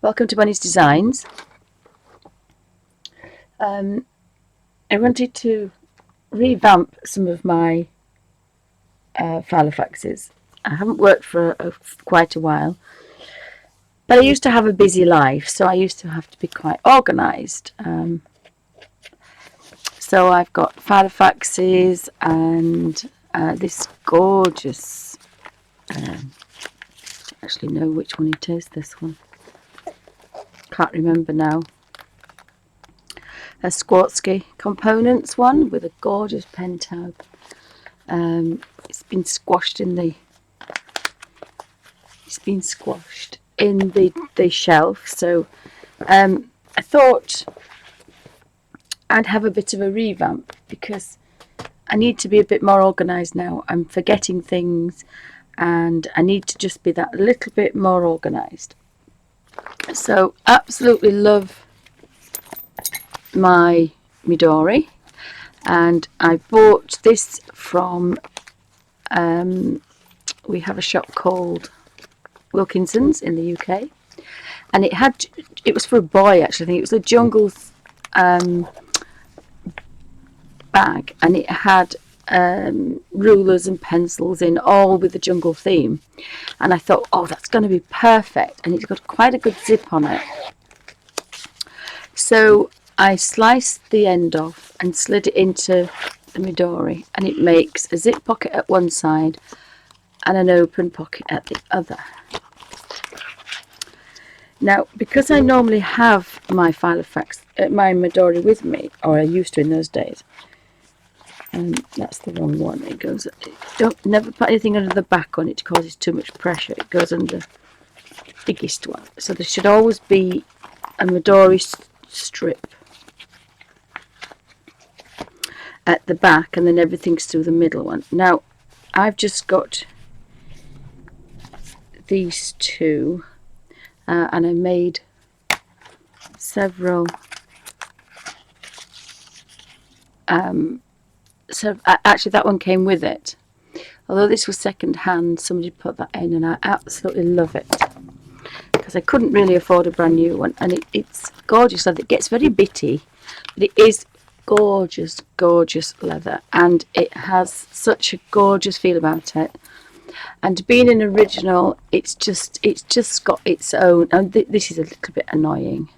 Welcome to Bunny's Designs. I wanted to revamp some of my Filofaxes. I haven't worked for quite a while, but I used to have a busy life, so I used to have to be quite organised. So I've got Filofaxes and this gorgeous, actually know which one it is, this one. Can't remember now. A Swarovski Components one with a gorgeous pen tab. It's been squashed in the shelf, so I thought I'd have a bit of a revamp because I need to be a bit more organised now. I'm forgetting things and I need to just be that little bit more organised. So absolutely love my Midori, and I bought this from we have a shop called Wilkinson's in the UK, and it was for a boy actually. I think it was a jungle bag, and it had rulers and pencils in, all with the jungle theme, and I thought, oh, that's going to be perfect, and it's got quite a good zip on it. So I sliced the end off and slid it into the Midori, and it makes a zip pocket at one side and an open pocket at the other. Now, because I normally have my Filofax, my Midori with me, or I used to in those days, and that's the wrong one. It goes. Don't never put anything under the back on it, it causes too much pressure. It goes under the biggest one. So there should always be a Midori strip at the back, and then everything's through the middle one. Now, I've just got these two, and I made several. So actually that one came with it, although this was second hand. Somebody put that in, and I absolutely love it because I couldn't really afford a brand new one, and it's gorgeous leather. It gets very bitty, but it is gorgeous leather, and it has such a gorgeous feel about it. And being an original, it's just got its own, and this is a little bit annoying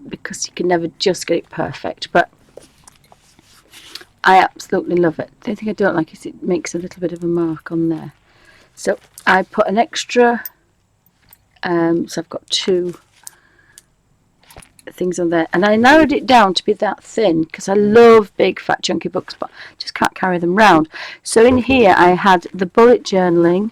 because you can never just get it perfect, but I absolutely love it. The only thing I don't like is it makes a little bit of a mark on there. So I put an extra, so I've got two things on there, and I narrowed it down to be that thin because I love big fat chunky books, but just can't carry them round. So in here I had the bullet journaling,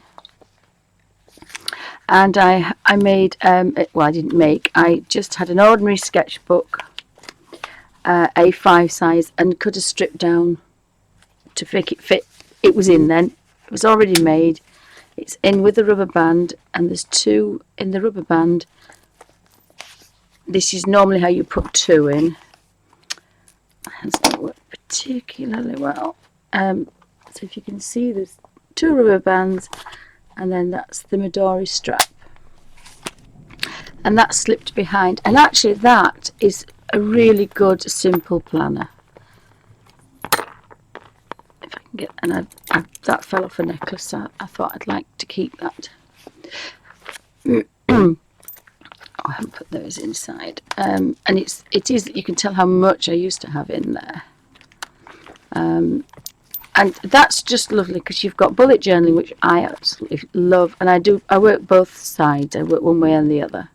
and I made well, I didn't make, I just had an ordinary sketchbook, A5 size, and cut a strip down to make it fit. It was in then, it was already made, it's in with the rubber band, and there's two in the rubber band. This is normally how you put two in. It doesn't work particularly well. So if you can see, there's two rubber bands, and then that's the Midori strap, and that's slipped behind. And actually that is a really good simple planner. If I can get, and that fell off a necklace, so I thought I'd like to keep that. I haven't put those inside, and it is, you can tell how much I used to have in there, and that's just lovely because you've got bullet journaling, which I absolutely love, and I work both sides. I work one way and the other,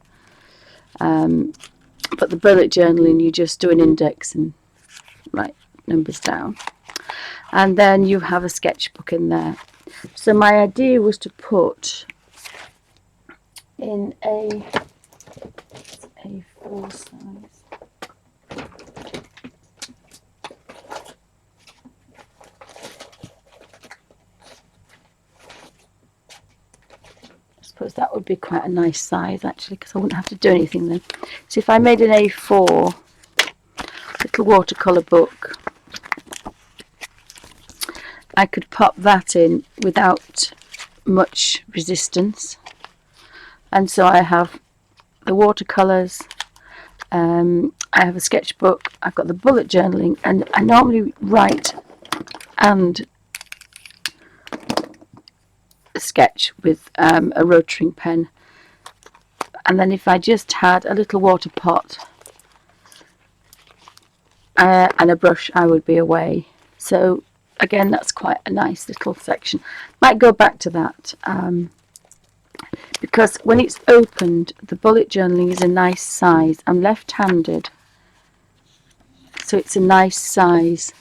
but the bullet journaling, you just do an index and write numbers down, and then you have a sketchbook in there. So my idea was to put in a A4 size. I suppose that would be quite a nice size actually, because I wouldn't have to do anything then. So if I made an A4 little watercolour book, I could pop that in without much resistance, and so I have the watercolours. I have a sketchbook. I've got the bullet journaling, and I normally write and sketch with a rotary pen. And then if I just had a little water pot and a brush, I would be away. So again, that's quite a nice little section. Might go back to that because when it's opened, the bullet journaling is a nice size. I'm left-handed, so it's a nice size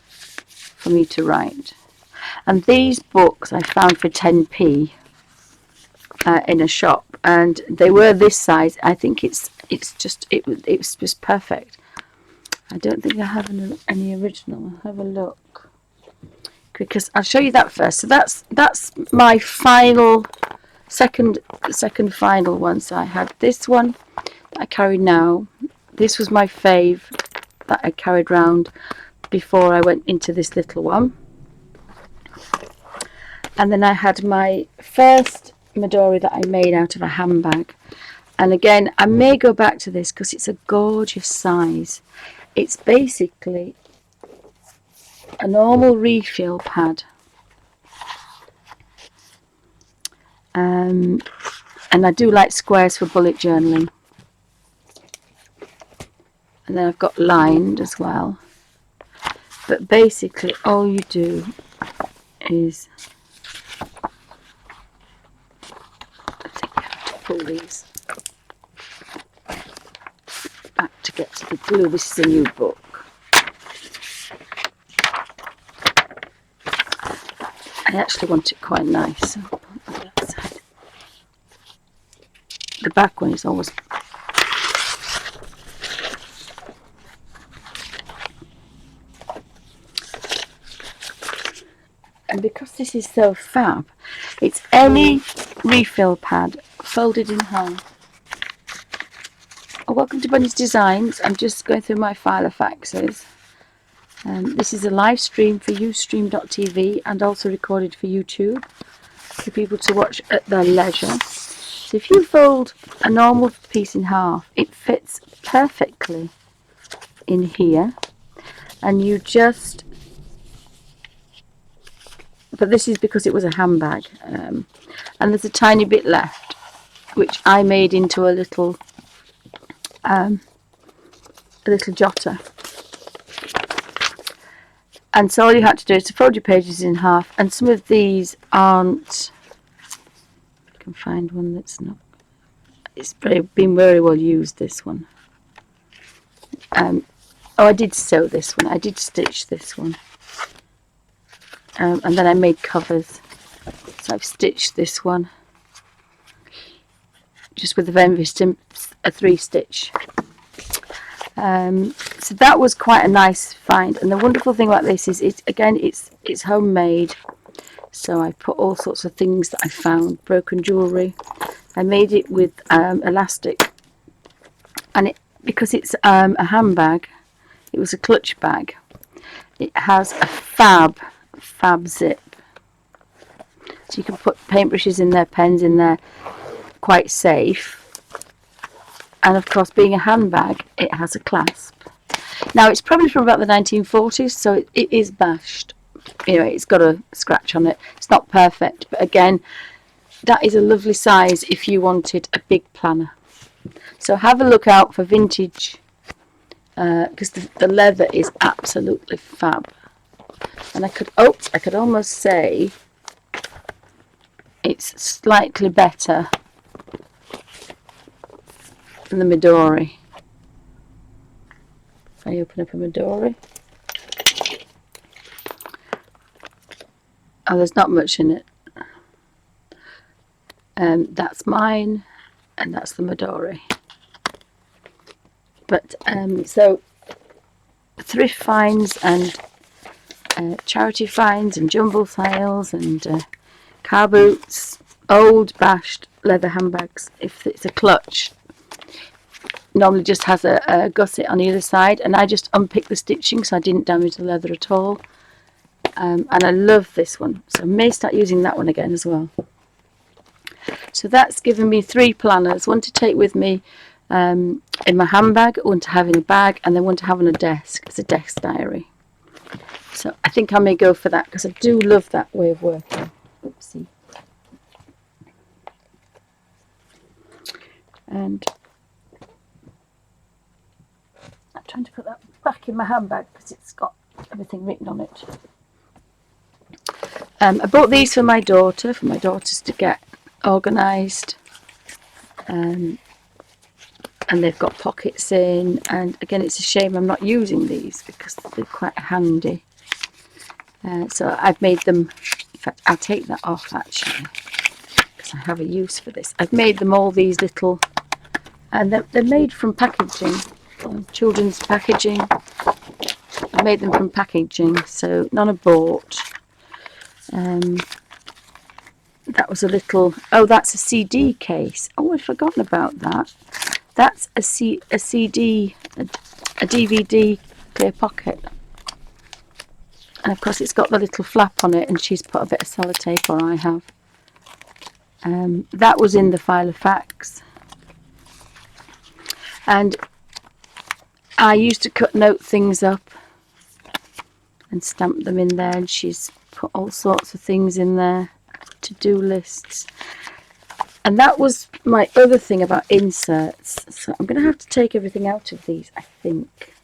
for me to write. And these books I found for 10p in a shop, and they were this size. I think it was just perfect. I don't think I have any original. I'll have a look because I'll show you that first. So that's my final second final one. So I had this one that I carry now. This was my fave that I carried round before I went into this little one. And then I had my first Midori that I made out of a handbag. And again, I may go back to this because it's a gorgeous size. It's basically a normal refill pad. And I do like squares for bullet journaling. And then I've got lined as well. But basically all you do is, I think I have to pull these back to get to the glue. This is a new book. I actually want it quite nice. So I'll put it on that side. The back one is always and because this is so fab, it's any refill pad folded in half. Oh, welcome to Bunny's Designs. I'm just going through my Filofaxes. This is a live stream for Ustream.tv and also recorded for YouTube for people to watch at their leisure. So if you fold a normal piece in half, it fits perfectly in here, and you just, but this is because it was a handbag, and there's a tiny bit left which I made into a little jotter. And so all you had to do is to fold your pages in half, and some of these aren't, I can find one that's not, it's been very well used, this one. Oh, I did sew this one, I did stitch this one, and then I made covers, so I've stitched this one just with a 3-stitch. So that was quite a nice find, and the wonderful thing about this is it's homemade. So I put all sorts of things that I found, broken jewellery. I made it with elastic, and because it's a handbag, it was a clutch bag. It has a fab zip, so you can put paintbrushes in there, pens in there, quite safe. And of course, being a handbag, it has a clasp. Now, it's probably from about the 1940s, so it is bashed. You know, it's got a scratch on it. It's not perfect, but again, that is a lovely size if you wanted a big planner. So have a look out for vintage, because the leather is absolutely fab. And I could almost say it's slightly better than the Midori. If I open up a Midori, oh, there's not much in it. That's mine, and that's the Midori. But so thrift finds and charity finds and jumble sales and car boots, old bashed leather handbags. If it's a clutch, normally just has a gusset on either side, and I just unpicked the stitching so I didn't damage the leather at all. And I love this one, so I may start using that one again as well. So that's given me 3 planners, one to take with me in my handbag, one to have in a bag, and then one to have on a desk as a desk diary. So I think I may go for that because I do love that way of working. Oopsie. And I'm trying to put that back in my handbag because it's got everything written on it. I bought these for my daughters to get organised. And they've got pockets in, and again it's a shame I'm not using these because they're quite handy. So I've made them, in fact I'll take that off actually because I have a use for this. I've made them all these little, and they're made from packaging, children's packaging. I made them from packaging, so none are bought. That was a little, oh that's a CD case. Oh, I'd forgotten about that. That's a CD, a DVD clear pocket. And of course it's got the little flap on it, and she's put a bit of sellotape, or I have. That was in the Filofax. And I used to note things up and stamp them in there, and she's put all sorts of things in there, to-do lists. And that was my other thing about inserts. So I'm going to have to take everything out of these, I think.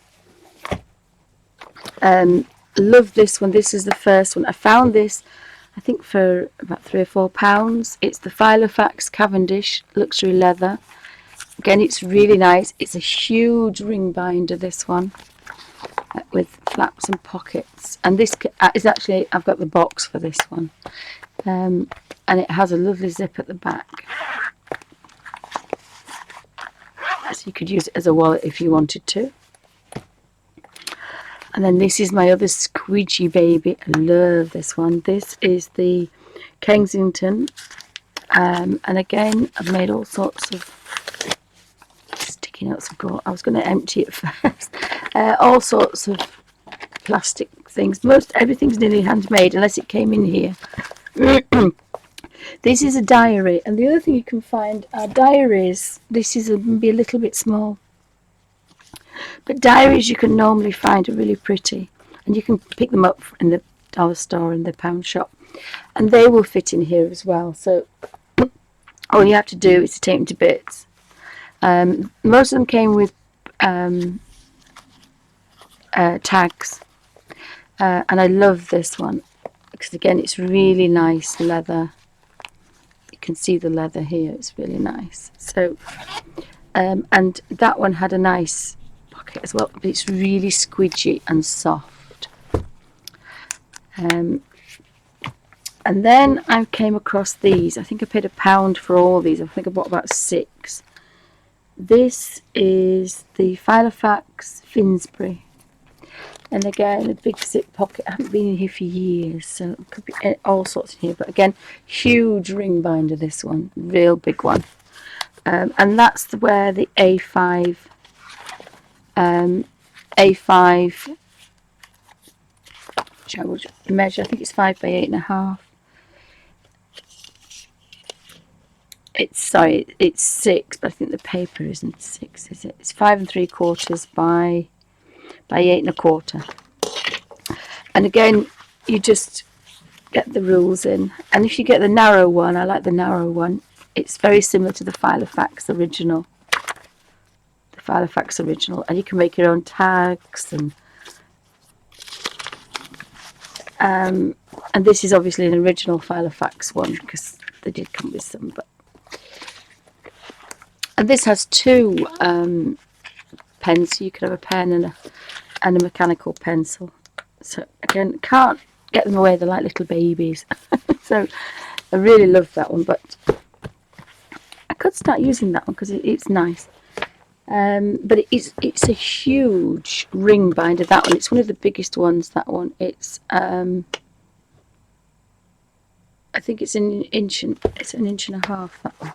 Love this one. This is the first one. I found this, I think, for about £3 or £4. It's the Filofax Cavendish Luxury Leather. Again, it's really nice. It's a huge ring binder, this one, with flaps and pockets. And this is actually, I've got the box for this one. And it has a lovely zip at the back. So you could use it as a wallet if you wanted to. And then this is my other squidgy baby. I love this one. This is the Kensington. And again, I've made all sorts of sticky notes. I was going to empty it first. All sorts of plastic things. Everything's nearly handmade unless it came in here. This is a diary, and the other thing you can find are diaries. This is maybe a little bit small, but diaries you can normally find are really pretty, and you can pick them up in the dollar store and the pound shop, and they will fit in here as well. So all you have to do is to take them to bits. Most of them came with tags, and I love this one because again it's really nice leather. You can see the leather here, it's really nice. So and that one had a nice pocket as well, but it's really squidgy and soft. And then I came across these. I think I paid £1 for all these. I think I bought about 6. This is the Filofax Finsbury. And again, a big zip pocket. I haven't been in here for years, so it could be all sorts in here. But again, huge ring binder, this one. Real big one. And that's where the A5 which I would measure. I think it's 5 by 8.5. It's 6, but I think the paper isn't 6, is it? It's 5 3/4 by 8 1/4. And again, you just get the rules in. And if you get the narrow one, I like the narrow one. It's very similar to the Filofax original. The Filofax original, and you can make your own tags and this is obviously an original Filofax one because they did come with some. And this has 2 pens, so you could have a pen and a mechanical pencil. So again, can't get them away, they're like little babies. So I really love that one, but I could start using that one because it's nice. But it's a huge ring binder, that one. It's one of the biggest ones, that one. It's I think it's an inch and a half, that one.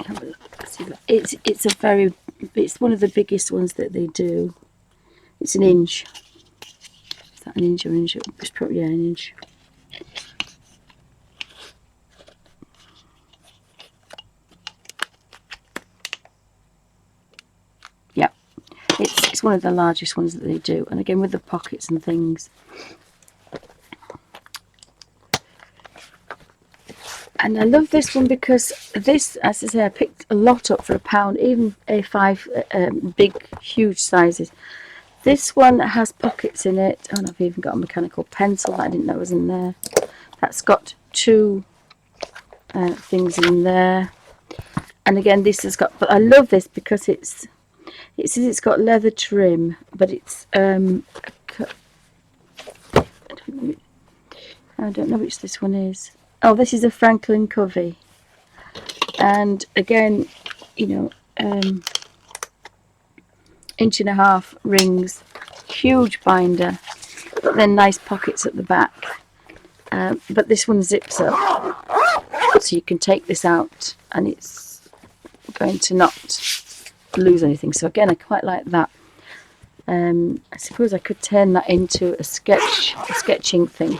Have a look. See that. It's one of the biggest ones that they do. It's an inch. Is that an inch or inch? It's probably an inch. it's one of the largest ones that they do, and again with the pockets and things. And I love this one because this, as I say, I picked a lot up for £1, even A5 big, huge sizes. This one has pockets in it, and I've even got a mechanical pencil that I didn't know was in there. That's got 2 things in there. And again, this has got, but I love this because it says it's got leather trim, but it's I don't know which this one is. Oh, this is a Franklin Covey, and again, you know, 1.5 inch rings, huge binder, but then nice pockets at the back. But this one zips up, so you can take this out, and it's going to not lose anything. So again, I quite like that. I suppose I could turn that into a sketching thing,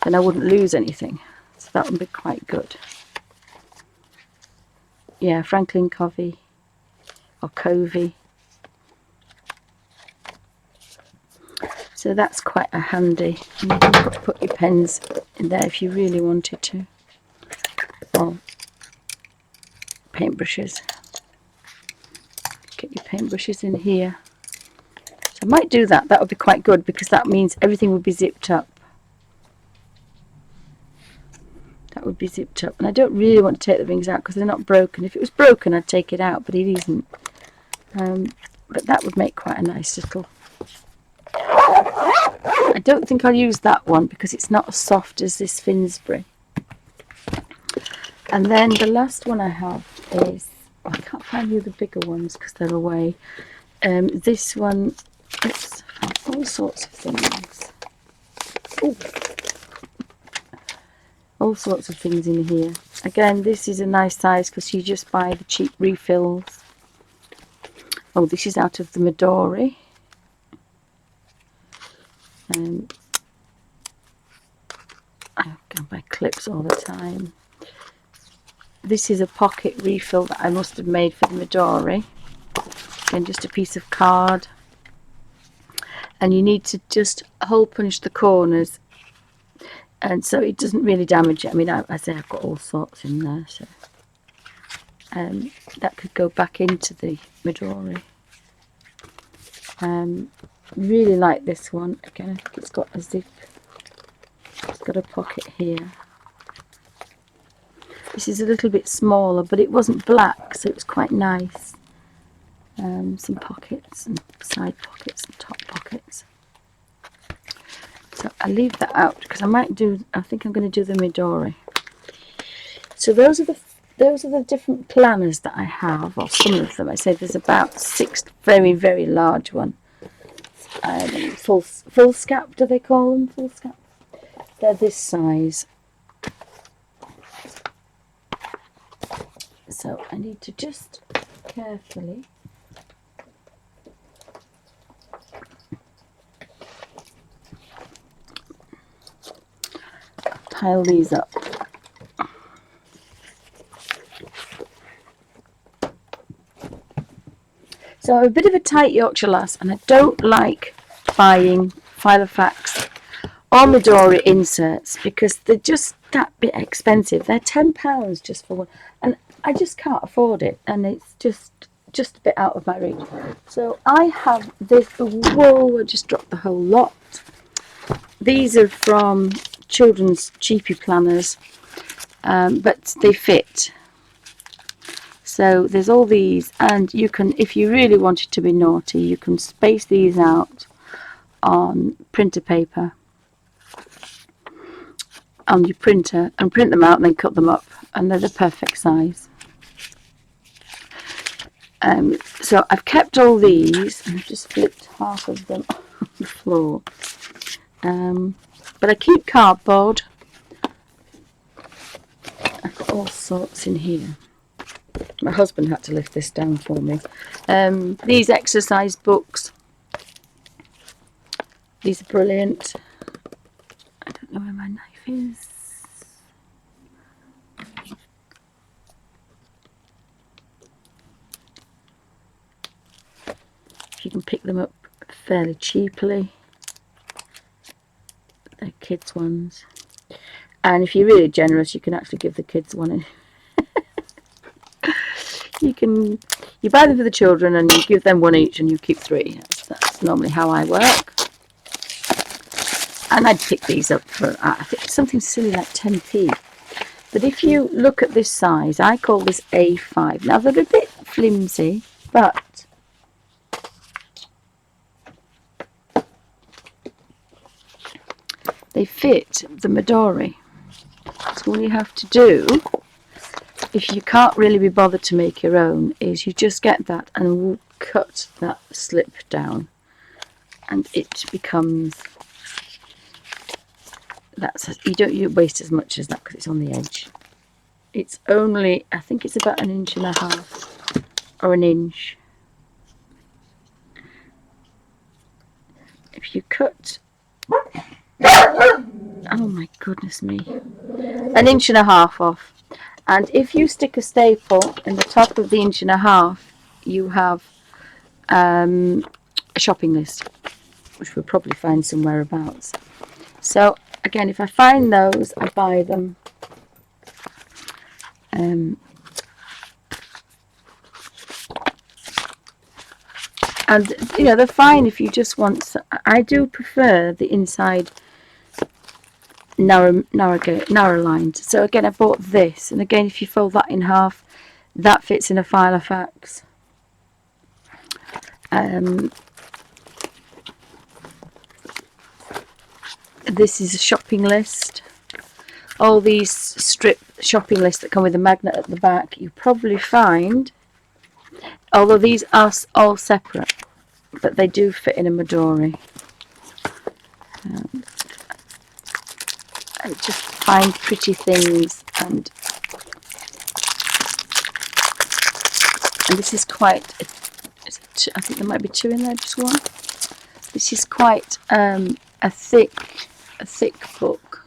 and I wouldn't lose anything. So that would be quite good. Yeah, Franklin Covey or Covey. So that's quite a handy. And you can put your pens in there if you really wanted to, or paintbrushes. Get your paintbrushes in here. So I might do that. That would be quite good because that means everything would be zipped up. That would be zipped up, and I don't really want to take the rings out because they're not broken. If it was broken, I'd take it out, but it isn't. But that would make quite a nice little. I don't think I'll use that one because it's not as soft as this Finsbury. And then the last one I have is, I can't find the other bigger ones because they're away. This one, it's all sorts of things. Ooh. All sorts of things in here. Again, this is a nice size because you just buy the cheap refills. Oh, this is out of the Midori. I go by clips all the time. This is a pocket refill that I must have made for the Midori. Again, just a piece of card. And you need to just hole punch the corners, and so it doesn't really damage it. I mean, I say I've got all sorts in there, so that could go back into the Midori. Really like this one. Again, I think it's got a zip. It's got a pocket here. This is a little bit smaller, but it wasn't black, so it was quite nice. Some pockets and side pockets and top pockets. So I'll leave that out because I think I'm going to do the Midori. So those are the different planners that I have, or some of them. I say there's about 6 very, very large ones. Full scap, do they call them? Full scap. They're this size. So I need to just carefully pile these up. So I'm a bit of a tight Yorkshire lass, and I don't like buying Filofax or Midori inserts because they're just that bit expensive. They're £10 just for one, and I just can't afford it, and it's just a bit out of my reach. So I have this. Whoa! I just dropped the whole lot. These are from children's cheapy planners, but they fit. So there's all these, and you can, if you really wanted to be naughty, you can space these out on printer paper on your printer and print them out and then cut them up, and they're the perfect size. So I've kept all these, and I've just flipped half of them on the floor. But I keep cardboard. I've got all sorts in here. My husband had to lift this down for me. These exercise books. These are brilliant. I don't know where my knife is. You can pick them up fairly cheaply. They're kids ones. And if you're really generous, you can actually give the kids one. You buy them for the children and you give them one each and you keep 3. That's normally how I work. And I'd pick these up for, I think, something silly like 10p. But if you look at this size, I call this A5. Now they're a bit flimsy, but they fit the Midori. So all you have to do, if you can't really be bothered to make your own, is you just get that and we'll cut that slip down, and it becomes, you don't waste as much as that because it's on the edge. It's only, I think it's about 1.5 inches or 1 inch. If you cut, oh my goodness me, 1.5 inches off. And if you stick a staple in the top of the 1.5 inches, you have a shopping list, which we'll probably find somewhere abouts. So again, if I find those, I buy them. And you know, they're fine if you just want. I do prefer the inside narrow lined. So again, I bought this, and again, if you fold that in half, that fits in a Filofax. This is a shopping list. All these strip shopping lists that come with a magnet at the back, you probably find, although these are all separate, but they do fit in a Midori. I just find pretty things, and this is quite, I think there might be 2 in there, just 1. This is quite a thick book.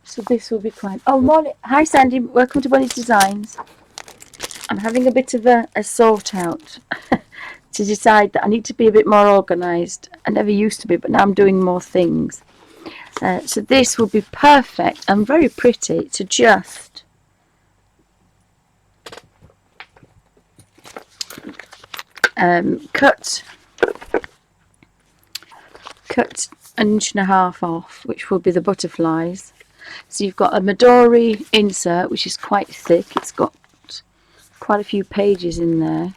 So this will be quite, oh morning, hi Sandy, welcome to Bonnie's Designs. I'm having a bit of a sort out to decide that I need to be a bit more organised. I never used to be, but now I'm doing more things. So this will be perfect and very pretty to just cut 1.5 inches off, which will be the butterflies. So you've got a Midori insert, which is quite thick. It's got quite a few pages in there.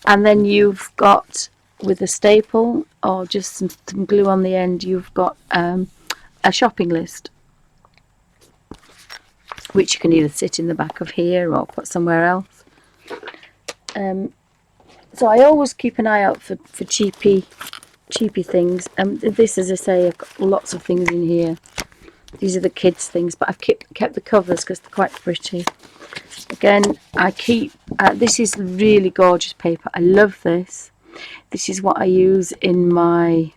And then you've got, with a staple or just some glue on the end, you've got a shopping list, which you can either sit in the back of here or put somewhere else. So I always keep an eye out for cheapy things. This, as I say, I've got lots of things in here. These are the kids' things, but I've kept the covers because they're quite pretty. Again, I keep, this is really gorgeous paper. I love this. This is what I use in my,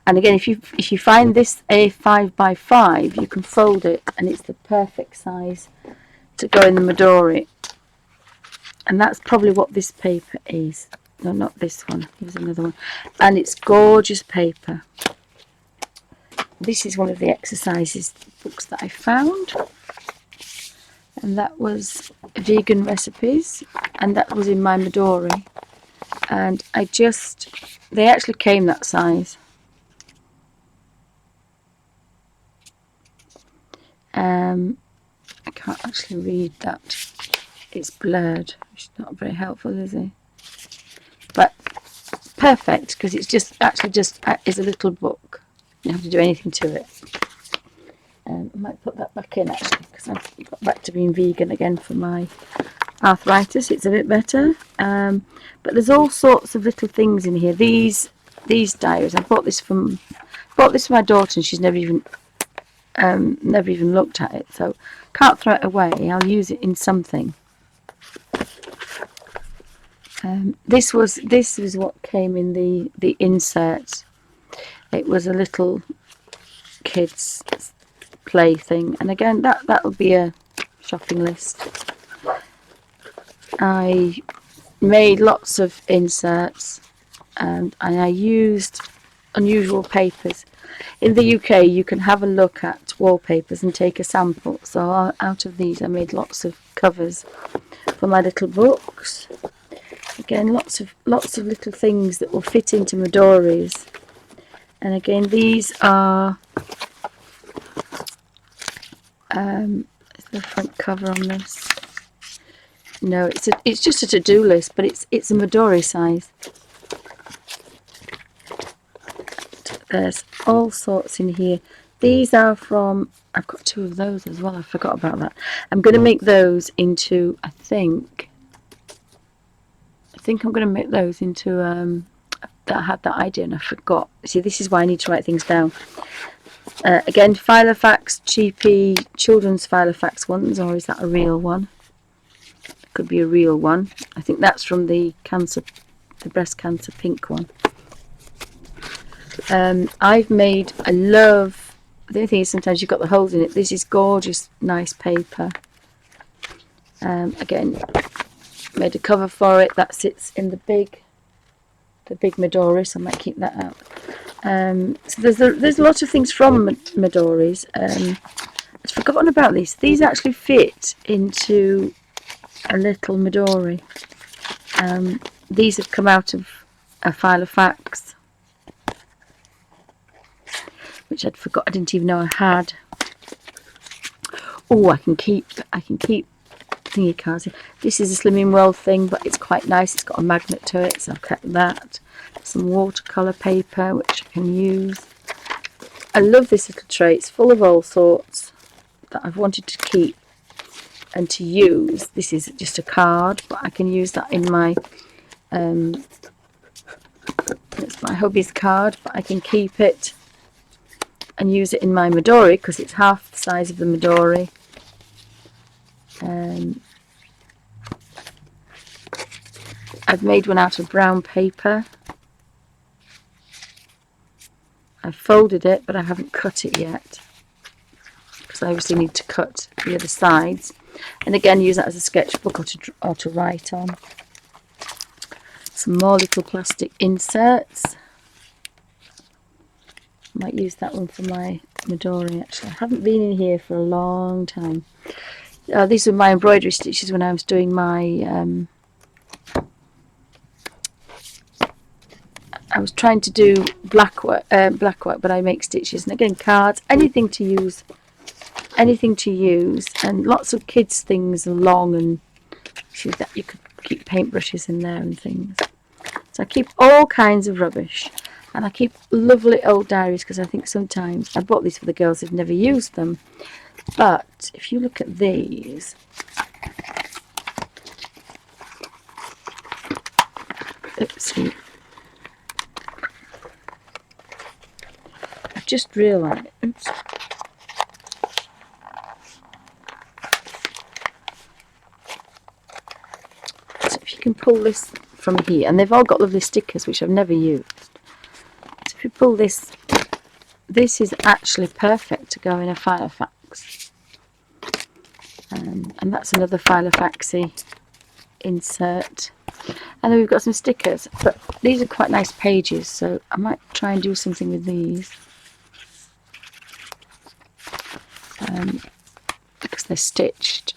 and again, if you find this a 5x5, you can fold it, and it's the perfect size to go in the Midori. And that's probably what this paper is. No, not this one. Here's another one. And it's gorgeous paper. This is one of the exercises books that I found. And that was vegan recipes. And that was in my Midori. And they actually came that size. I can't actually read that. It's blurred, which is not very helpful, is it? But perfect, because it's just is a little book. You don't have to do anything to it. I might put that back in actually, because I've got back to being vegan again for my arthritis. It's a bit better. But there's all sorts of little things in here. These diaries. I bought this for my daughter, and she's never even looked at it. So can't throw it away. I'll use it in something. This was what came in the insert. It was a little kids play thing, and again that would be a shopping list. I made lots of inserts, and I used unusual papers. In the UK you can have a look at wallpapers and take a sample, so out of these I made lots of covers for my little books. Again, lots of little things that will fit into Midori's. And again, these are is the front cover on this? No, it's just a to-do list, but it's a Midori size. There's all sorts in here. These are from, I've got 2 of those as well, I forgot about that. I'm going to make those into, I think I'm going to make those into, that I had that idea and I forgot. See, this is why I need to write things down. Again, Filofax, cheapy children's Filofax ones, or is that a real one? It could be a real one. I think that's from the breast cancer pink one. I've made, I love, the only thing is sometimes you've got the holes in it. This is gorgeous, nice paper. Again, made a cover for it that sits in the big Midori, so I might keep that out. So there's a lot of things from Midori's. I'd forgotten about these. These actually fit into a little Midori. These have come out of a Filofax, which I'd forgot. I didn't even know I had. Oh, I can keep thingy cards. This is a Slimming World thing, but it's quite nice. It's got a magnet to it, so I've kept that. Some watercolour paper, which I can use. I love this little tray. It's full of all sorts that I've wanted to keep and to use. This is just a card, but I can use that in my it's my hubby's card, but I can keep it and use it in my Midori because it's half the size of the Midori. I've made one out of brown paper. I've folded it, but I haven't cut it yet because I obviously need to cut the other sides. And again, use that as a sketchbook or to write on. Some more little plastic inserts. Might use that one for my Midori actually. I haven't been in here for a long time. These were my embroidery stitches when I was doing my I was trying to do black work, but I make stitches. And again, cards, anything to use, and lots of kids things along, and that you could keep paintbrushes in there and things. So I keep all kinds of rubbish, and I keep lovely old diaries because I think sometimes I bought these for the girls who've never used them. But if you look at these, oopsie. I've just realised, oops. So if you can pull this from here, and they've all got lovely stickers which I've never used. So if you pull this, this is actually perfect to go in a Filofax. And that's another Filofaxy insert. And then we've got some stickers, but these are quite nice pages, so I might try and do something with these. Because they're stitched.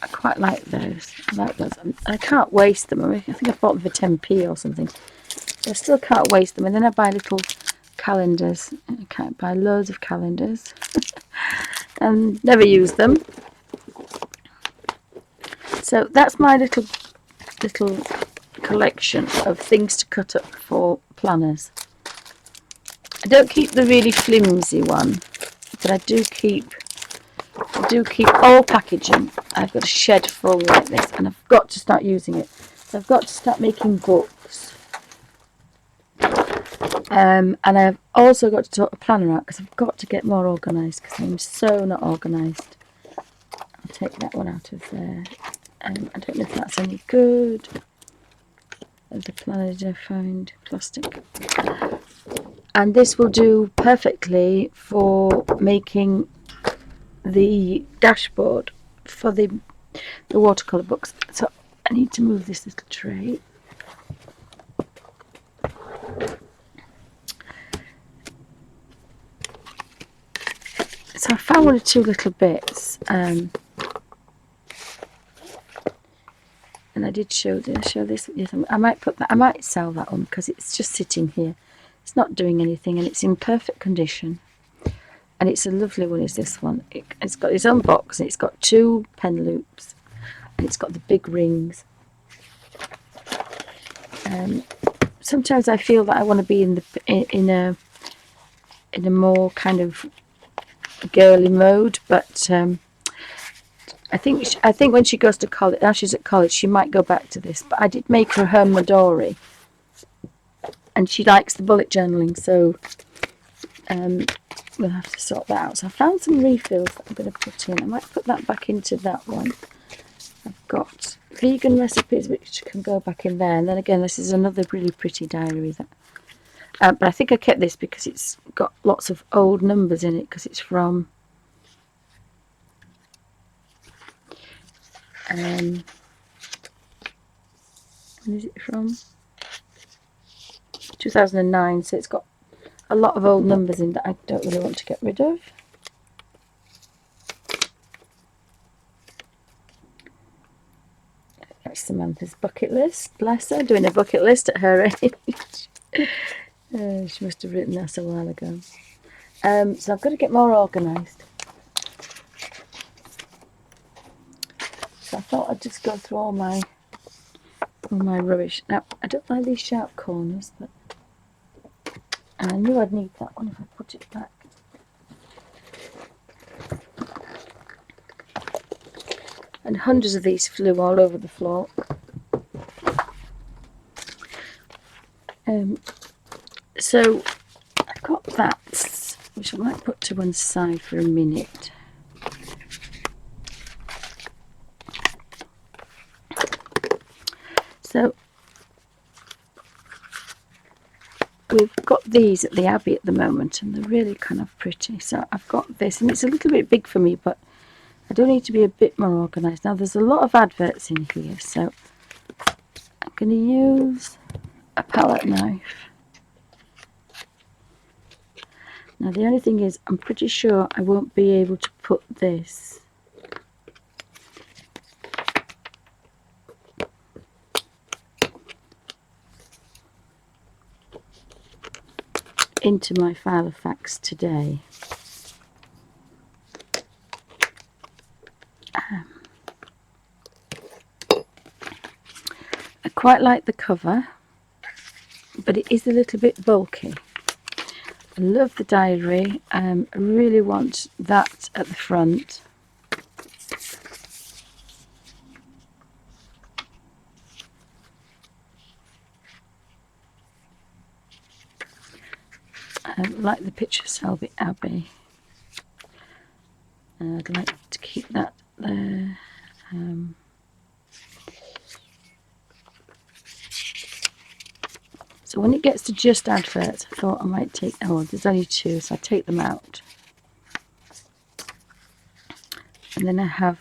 I quite like those. I like those. I can't waste them. I think I bought them for 10p or something. So I still can't waste them. And then I buy little calendars. I can't buy loads of calendars. And never use them. So that's my little collection of things to cut up for planners. I don't keep the really flimsy one, but I do keep all packaging. I've got a shed full like this, and I've got to start using it. So I've got to start making books. And I've also got to sort a planner out because I've got to get more organised because I'm so not organised. I'll take that one out of there. I don't know if that's any good. The planner I found plastic. And this will do perfectly for making the dashboard for the watercolour books. So I need to move this little tray. So I found one or two little bits, and I did show this. Yes, I might put that. I might sell that one because it's just sitting here. It's not doing anything, and it's in perfect condition. And it's a lovely one. Is this one? It's got its own box, and it's got 2 pen loops, and it's got the big rings. Sometimes I feel that I want to be in a more kind of girly mode, but I think when she goes to college, now she's at college, she might go back to this. But I did make her Midori, and she likes the bullet journaling, so we'll have to sort that out. So I found some refills that I'm going to put in. I might put that back into that one. I've got vegan recipes which can go back in there, and then again this is another really pretty diary that. But I think I kept this because it's got lots of old numbers in it, because it's from when is it from? 2009, so it's got a lot of old numbers in that I don't really want to get rid of. That's Samantha's bucket list. Bless her, doing a bucket list at her age. She must have written this a while ago. So I've got to get more organised. So I thought I'd just go through all my rubbish. Now, I don't like these sharp corners, but I knew I'd need that one if I put it back. And hundreds of these flew all over the floor. So I've got that, which I might put to one side for a minute. So we've got these at the Abbey at the moment, and they're really kind of pretty. So I've got this, and it's a little bit big for me, but I do need to be a bit more organised. Now there's a lot of adverts in here, so I'm going to use a palette knife. Now the only thing is, I'm pretty sure I won't be able to put this into my Filofax today. I quite like the cover, but it is a little bit bulky. I love the diary. I really want that at the front. I like the picture of Selby Abbey. I'd like to keep that there. So when it gets to just adverts, I thought I might take, oh, there's only 2, so I take them out. And then I have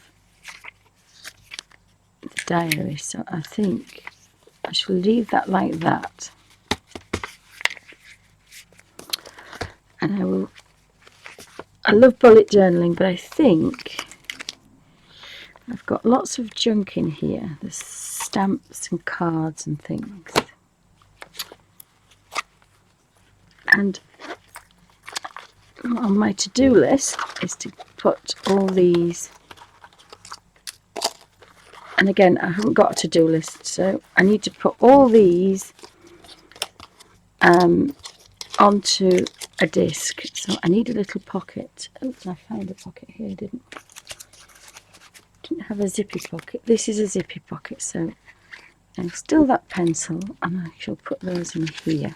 the diary, so I think I shall leave that like that. And I love bullet journaling, but I think I've got lots of junk in here. There's stamps and cards and things. And on my to-do list is to put all these, and again I haven't got a to-do list, so I need to put all these onto a disc. So I need a little pocket. Oops, I found a pocket here, didn't have a zippy pocket. This is a zippy pocket, so I'll still that pencil, and I shall put those in here.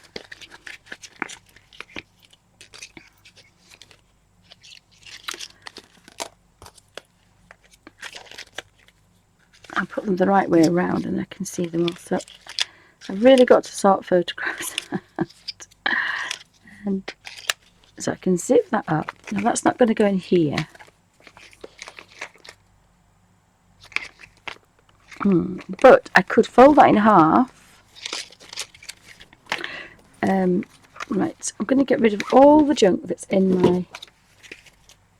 I'll put them the right way around and I can see them all. So I've really got to sort photographs out. And so I can zip that up. Now that's not going to go in here. But I could fold that in half. Right, so I'm going to get rid of all the junk that's in my...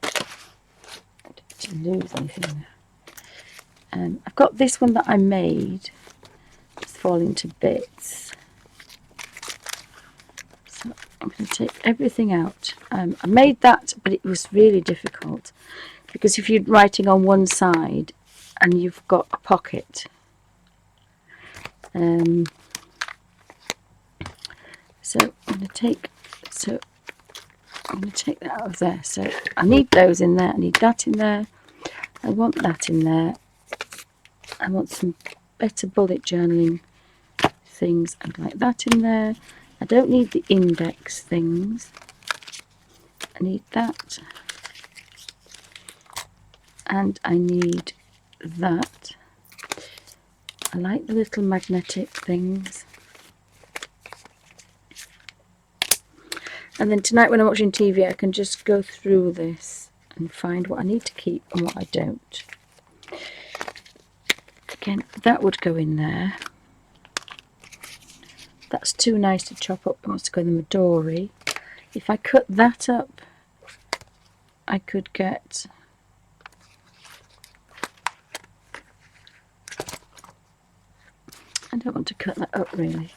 I don't lose anything there. I've got this one that I made. It's falling to bits. So I'm going to take everything out. I made that, but it was really difficult. Because if you're writing on one side and you've got a pocket... So I'm going to take that out of there. So I need those in there. I need that in there. I want that in there. I want some better bullet journaling things. I'd like that in there. I don't need the index things. I need that. And I need that. I like the little magnetic things. And then tonight when I'm watching TV, I can just go through this and find what I need to keep and what I don't. Again, that would go in there. That's too nice to chop up. It wants to go in the Midori. If I cut that up, I could get... I don't want to cut that up really.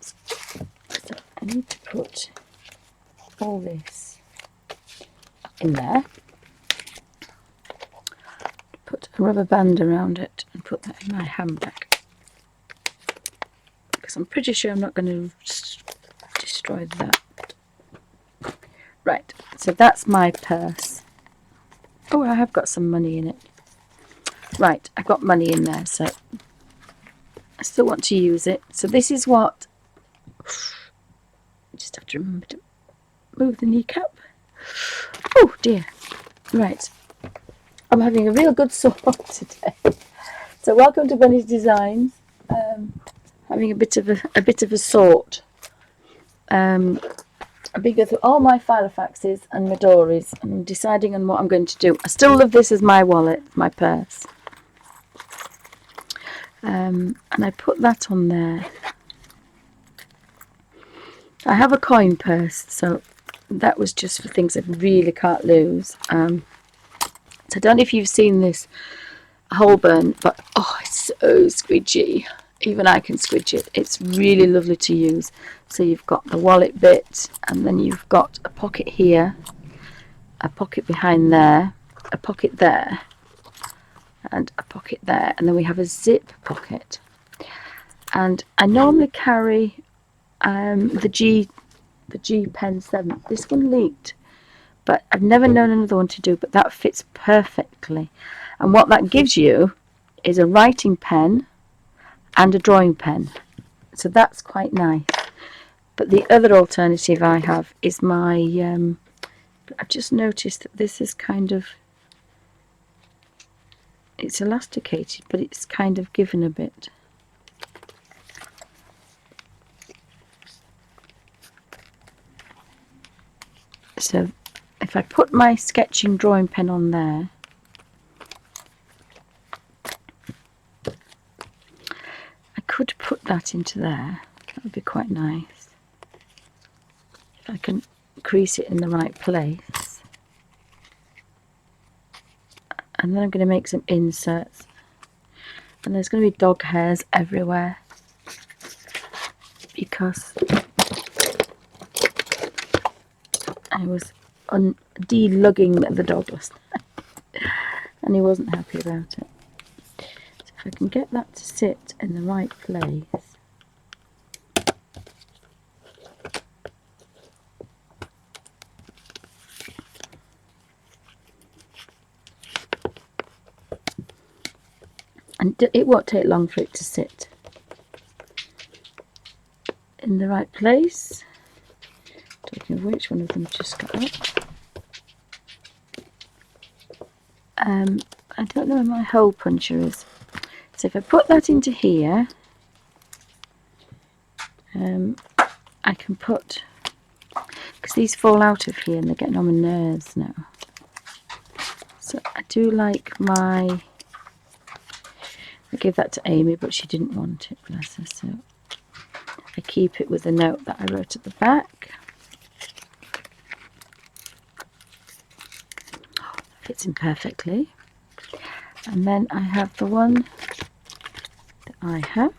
So I need to put all this in there. Put a rubber band around it and put that in my handbag. Because I'm pretty sure I'm not going to destroy that. Right, so that's my purse. Oh, I have got some money in it. Right, I've got money in there, so I still want to use it. So this is what... I just have to remember to move the kneecap. Oh dear. Right. I'm having a real good sort today. So welcome to Bunny's Designs. Having a bit of a sort. I've been going through all my Filofaxes and Midoris and deciding on what I'm going to do. I still love this as my wallet, my purse. And I put that on there. I have a coin purse, so that was just for things I really can't lose. So I don't know if you've seen this Holborn, but oh, it's so squidgy. Even I can squidge it. It's really lovely to use. So you've got the wallet bit, and then you've got a pocket here, a pocket behind there, a pocket there, and a pocket there, and then we have a zip pocket. And I normally carry the G Pen 7. This one leaked, but I've never known another one to do, but that fits perfectly. And what that gives you is a writing pen and a drawing pen, so that's quite nice. But the other alternative I have is my I've just noticed that this is kind of, it's elasticated, but it's kind of given a bit. So if I put my sketching drawing pen on there, I could put that into there. That would be quite nice. If I can crease it in the right place. And then I'm going to make some inserts. And there's going to be dog hairs everywhere, because I was de-lugging the dog last night and he wasn't happy about it. So if I can get that to sit in the right place, and it won't take long for it to sit in the right place. Talking of which, one of them just got up. I don't know where my hole puncher is. So if I put that into here, I can put, because these fall out of here and they're getting on my nerves now. So I do like my I gave that to Amy, but she didn't want it, bless her, so I keep it with a note that I wrote at the back. Fits in perfectly. And then I have the one that I have.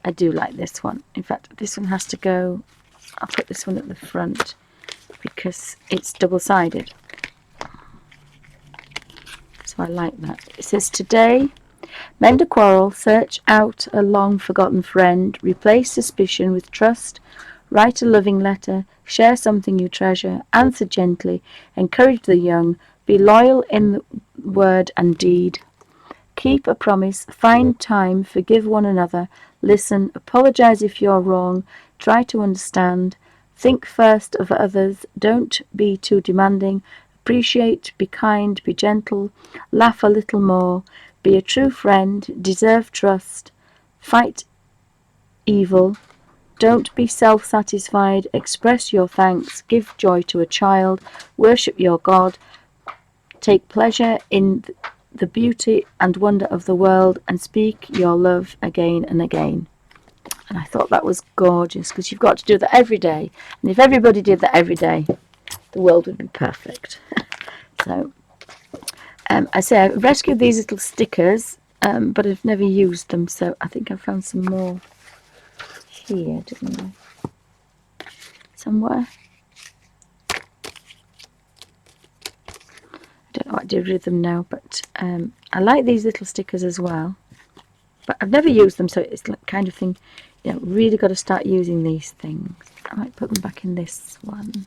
I do like this one. In fact, this one has to go, I'll put this one at the front because it's double-sided. So I like that. It says, today, mend a quarrel, search out a long-forgotten friend, replace suspicion with trust, write a loving letter, share something you treasure, answer gently, encourage the young, be loyal in word and deed. Keep a promise, find time, forgive one another, listen, apologize if you're wrong, try to understand, think first of others, don't be too demanding, appreciate, be kind, be gentle, laugh a little more, be a true friend, deserve trust, fight evil, don't be self-satisfied, express your thanks, give joy to a child, worship your God, take pleasure in the beauty and wonder of the world, and speak your love again and again. And I thought that was gorgeous, because you've got to do that every day. And if everybody did that every day, the world would be perfect. So, I say I rescued these little stickers, but I've never used them, so I think I found some more here, didn't I? Somewhere. I don't know what I did with them now, but I like these little stickers as well. But I've never used them, so it's like kind of thing, you know, really got to start using these things. I might put them back in this one.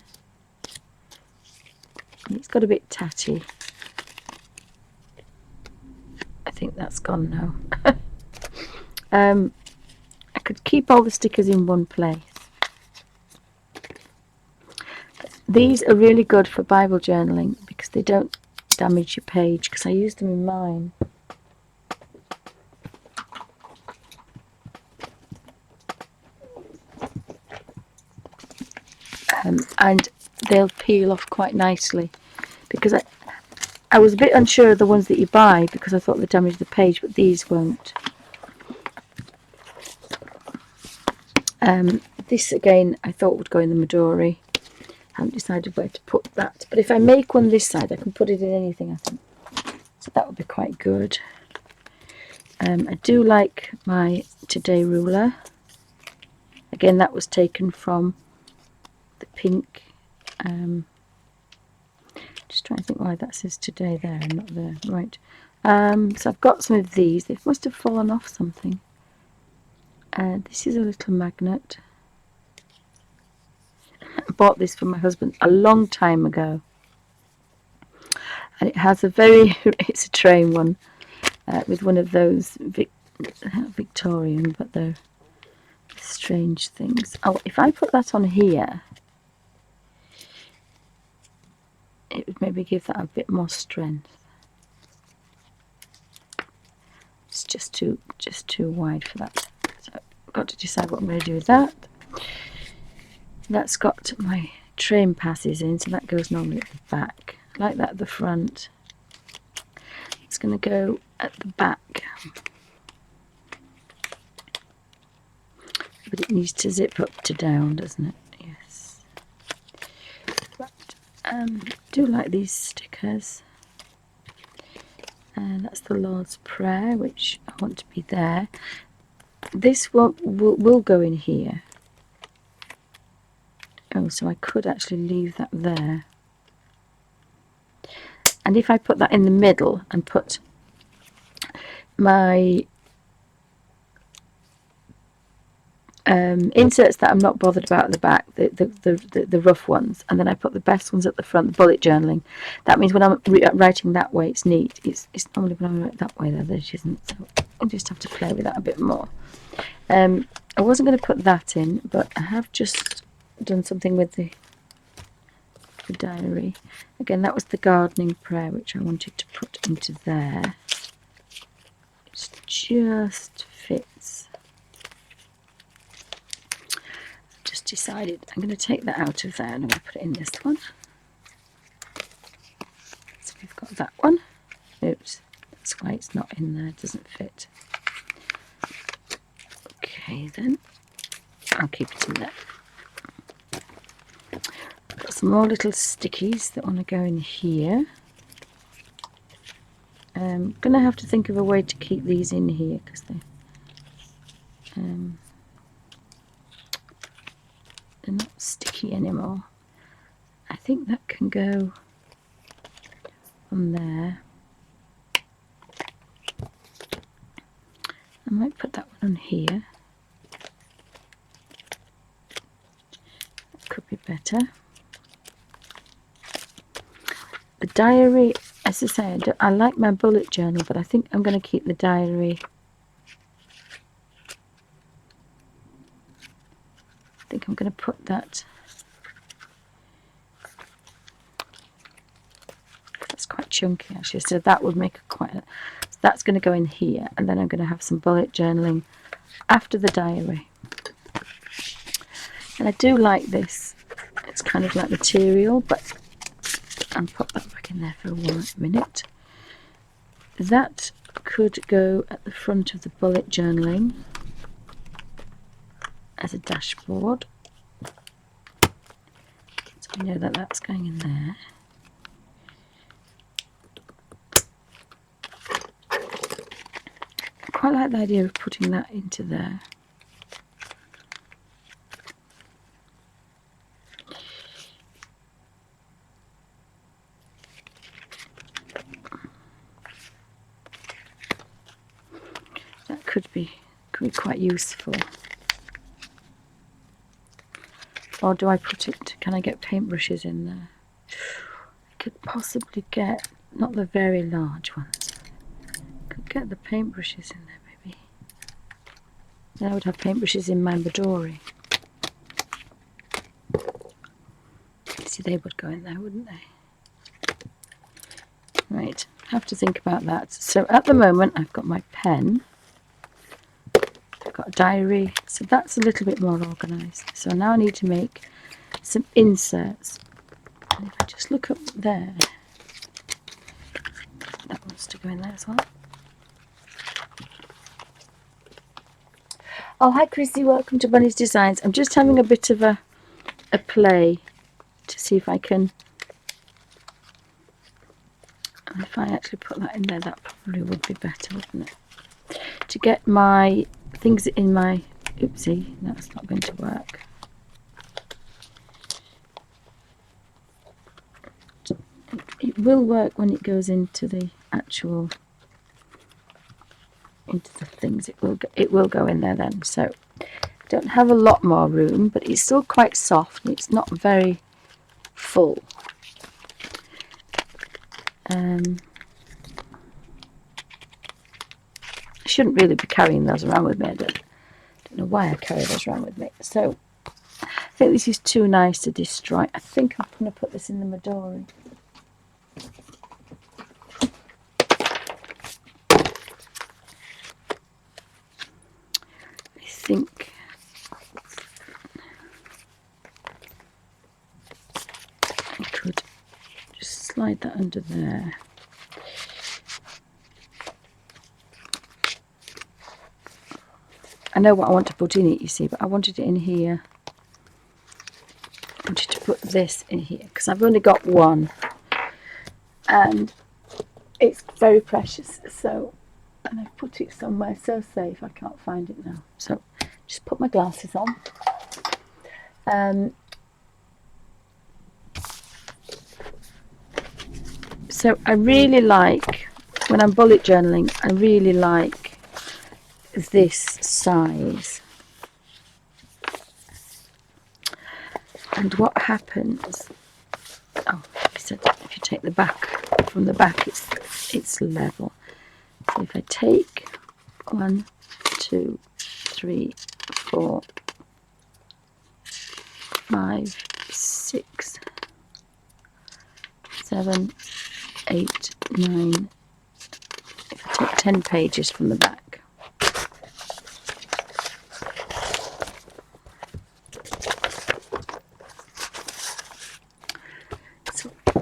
It's got a bit tatty. I think that's gone now. I could keep all the stickers in one place. These are really good for Bible journaling because they don't damage your page, because I use them in mine. And they'll peel off quite nicely, because I was a bit unsure of the ones that you buy because I thought they damaged the page, but these won't. This again I thought would go in the Midori. I haven't decided where to put that, but if I make one this side I can put it in anything, I think, so that would be quite good. I do like my Today ruler. Again, that was taken from the pink. Just trying to think why that says Today there and not there. Right. So I've got some of these. They must have fallen off something. This is a little magnet. I bought this for my husband a long time ago. And it has a very, it's a train one, with one of those Victorian, but they're strange things. Oh, if I put that on here, it would maybe give that a bit more strength. It's just too wide for that. So I've got to decide what I'm going to do with that. That's got my train passes in, so that goes normally at the back. I like that at the front. It's going to go at the back. But it needs to zip up to down, doesn't it? Yes. Right. Do like these stickers. And that's the Lord's Prayer, which I want to be there. This will go in here. Oh, so I could actually leave that there. And if I put that in the middle and put my inserts that I'm not bothered about at the back, the rough ones, and then I put the best ones at the front, the bullet journaling. That means when I'm writing that way, it's neat. It's normally when I write that way that it isn't. So I'll just have to play with that a bit more. I wasn't going to put that in, but I have just done something with the diary. Again, that was the gardening prayer, which I wanted to put into there. It just fits. Just decided I'm going to take that out of there and I'm going to put it in this one. So we've got that one. Oops, that's why it's not in there, it doesn't fit. Okay then, I'll keep it in there. Got some more little stickies that want to go in here. I'm going to have to think of a way to keep these in here because they're not sticky anymore. I think that can go on there. I might put that one on here. That could be better. The diary, as I say, I like my bullet journal, but I think I'm going to keep the diary. I think I'm going to put that. That's quite chunky actually, so that would make quite a, so that's going to go in here, and then I'm going to have some bullet journaling after the diary. And I do like this. It's kind of like material, but I'll pop that back in there for a minute. That could go at the front of the bullet journaling as a dashboard. So we know that that's going in there. I quite like the idea of putting that into there. Could be quite useful. Or do I put it, can I get paintbrushes in there? I could possibly get, not the very large ones, could get the paintbrushes in there maybe. Then I would have paintbrushes in my Midori. See, they would go in there, wouldn't they? Right, have to think about that. So at the moment I've got my pen. Got a diary, so that's a little bit more organised. So now I need to make some inserts. And if I just look up there, that wants to go in there as well. Oh, hi Chrissy, welcome to Bunny's Designs. I'm just having a bit of a play to see if I can, and if I actually put that in there, that probably would be better, wouldn't it? To get my things in my, oopsie, that's not going to work. It will work when it goes into the actual, into the things. It will go in there then. So I don't have a lot more room, but it's still quite soft. It's not very full. I shouldn't really be carrying those around with me. I don't know why I carry those around with me. So I think this is too nice to destroy. I think I'm going to put this in the Midori. I think I could just slide that under there. I know what I want to put in it, you see, but I wanted it in here. I wanted to put this in here because I've only got one and it's very precious. So, and I've put it somewhere so safe I can't find it now. So just put my glasses on. So I really like, when I'm bullet journaling, I really like this size. And what happens, oh, I said if you take the back, from the back it's level. So if I take 1, 2, 3, 4, 5, 6, 7, 8, 9, if I take 10 pages from the back,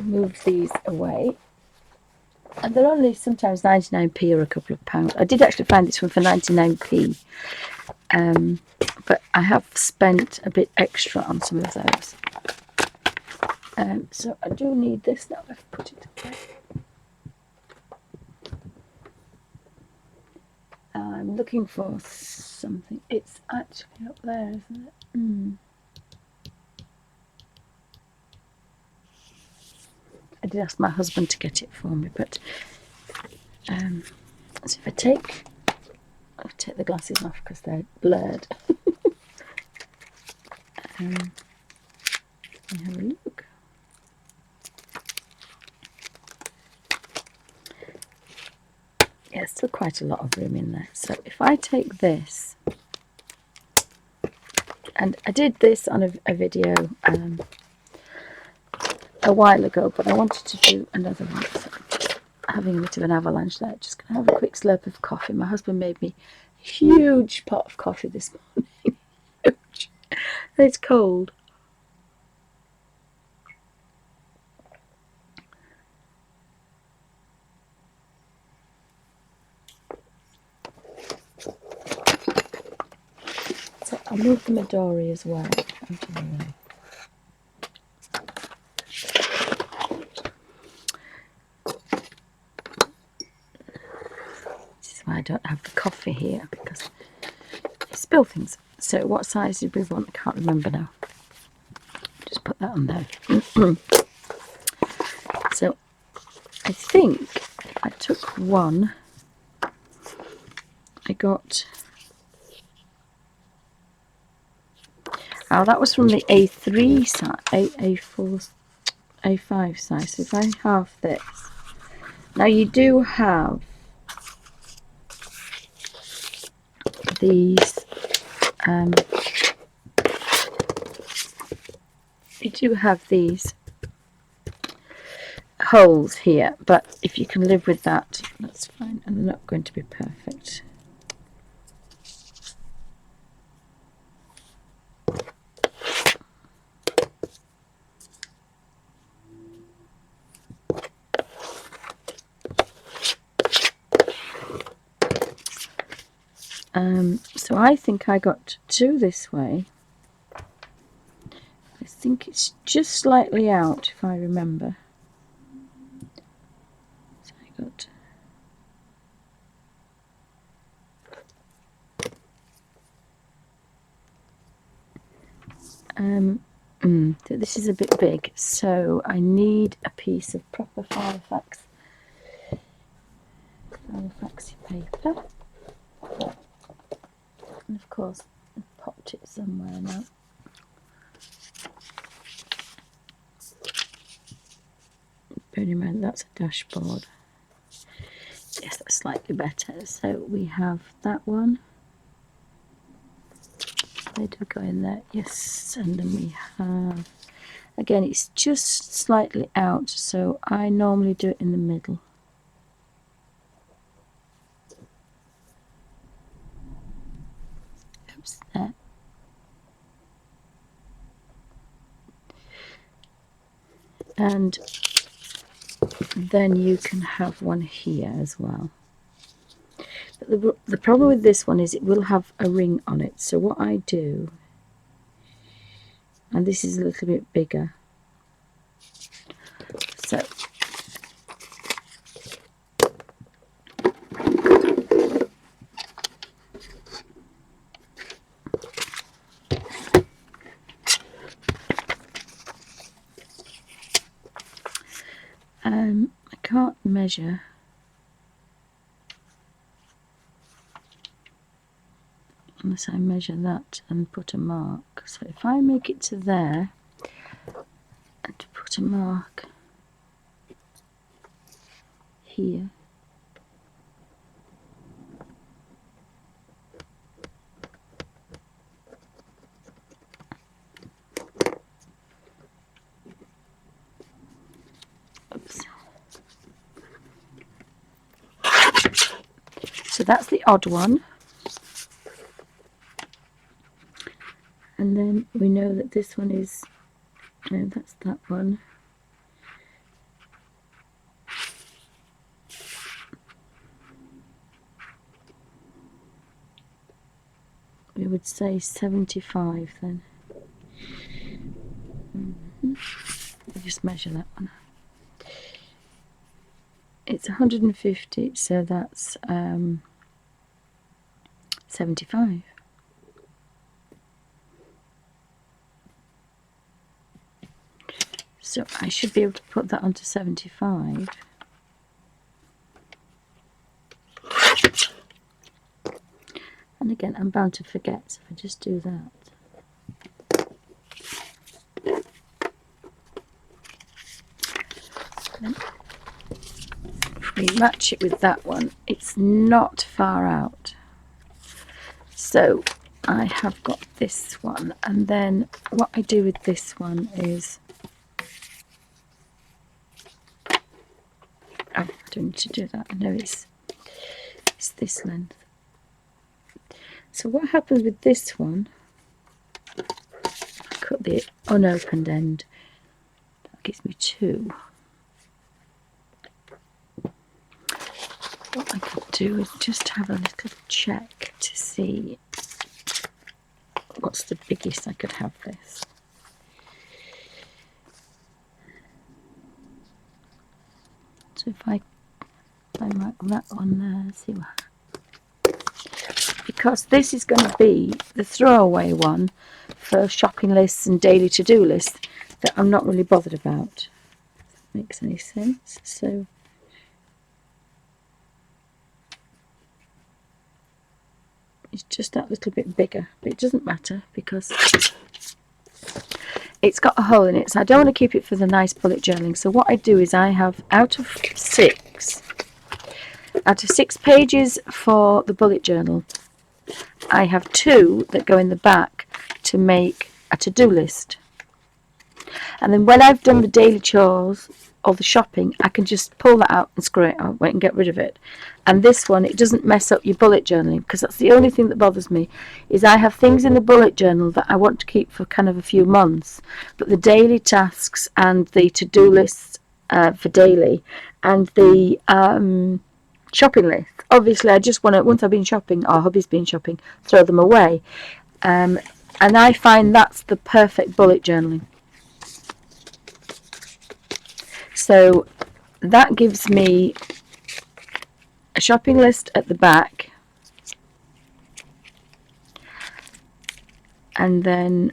move these away. And they're only sometimes 99p or a couple of pounds. I did actually find this one for 99p. But I have spent a bit extra on some of those. So I do need this now. I've put it away. I'm looking for something. It's actually up there, isn't it? I did ask my husband to get it for me, but so if I'll take the glasses off because they're blurred. Let me have a look. Yeah, still quite a lot of room in there. So if I take this, and I did this on a video a while ago, but I wanted to do another one. So just having a bit of an avalanche there. Just going to have a quick slurp of coffee. My husband made me a huge pot of coffee this morning. Huge. It's cold. So I'll move the Midori as well out of the way. This is why I don't have the coffee here, because I spill things. So what size did we want? I can't remember now. Just put that on there. So I think I took one. I got... Oh, that was from the A3 size, A4, A5 size. So if I have this, now you do have these. You do have these holes here, but if you can live with that, that's fine. And they're not going to be perfect. So I think I got two this way. I think it's just slightly out, if I remember. So I got... this is a bit big, so I need a piece of proper Filofax paper. And of course, I've popped it somewhere now. Bear in mind that's a dashboard. Yes, that's slightly better. So we have that one. Where do we go in there? Yes, and then we have... Again, it's just slightly out, so I normally do it in the middle. Oops, there. And then you can have one here as well. But the problem with this one is it will have a ring on it. So what I do, and this is a little bit bigger, so I can't measure. Unless I measure that and put a mark. So if I make it to there and put a mark here, oops. So that's the odd one. And then we know that this one is, no, that's that one. would say 75 then. I'll just measure that one. It's 150, so that's 75. So I should be able to put that onto 75. And again, I'm bound to forget, so if I just do that. Then if we match it with that one, it's not far out. So I have got this one, and then what I do with this one is, oh, I don't need to do that. I know it's this length. So what happens with this one, I cut the unopened end, that gives me 2. What I could do is just have a little check to see what's the biggest I could have this. So if I mark that on there, see what, because this is going to be the throwaway one for shopping lists and daily to-do lists that I'm not really bothered about. If that makes any sense. So it's just that little bit bigger, but it doesn't matter because it's got a hole in it, so I don't want to keep it for the nice bullet journaling. So what I do is I have out of 6 pages for the bullet journal, I have 2 that go in the back to make a to-do list. And then when I've done the daily chores or the shopping, I can just pull that out and screw it out and get rid of it. And this one, it doesn't mess up your bullet journaling, because that's the only thing that bothers me, is I have things in the bullet journal that I want to keep for kind of a few months, but the daily tasks and the to-do lists for daily and the shopping list, obviously I just want to, once I've been shopping or hubby's been shopping, throw them away. And I find that's the perfect bullet journaling. So that gives me a shopping list at the back, and then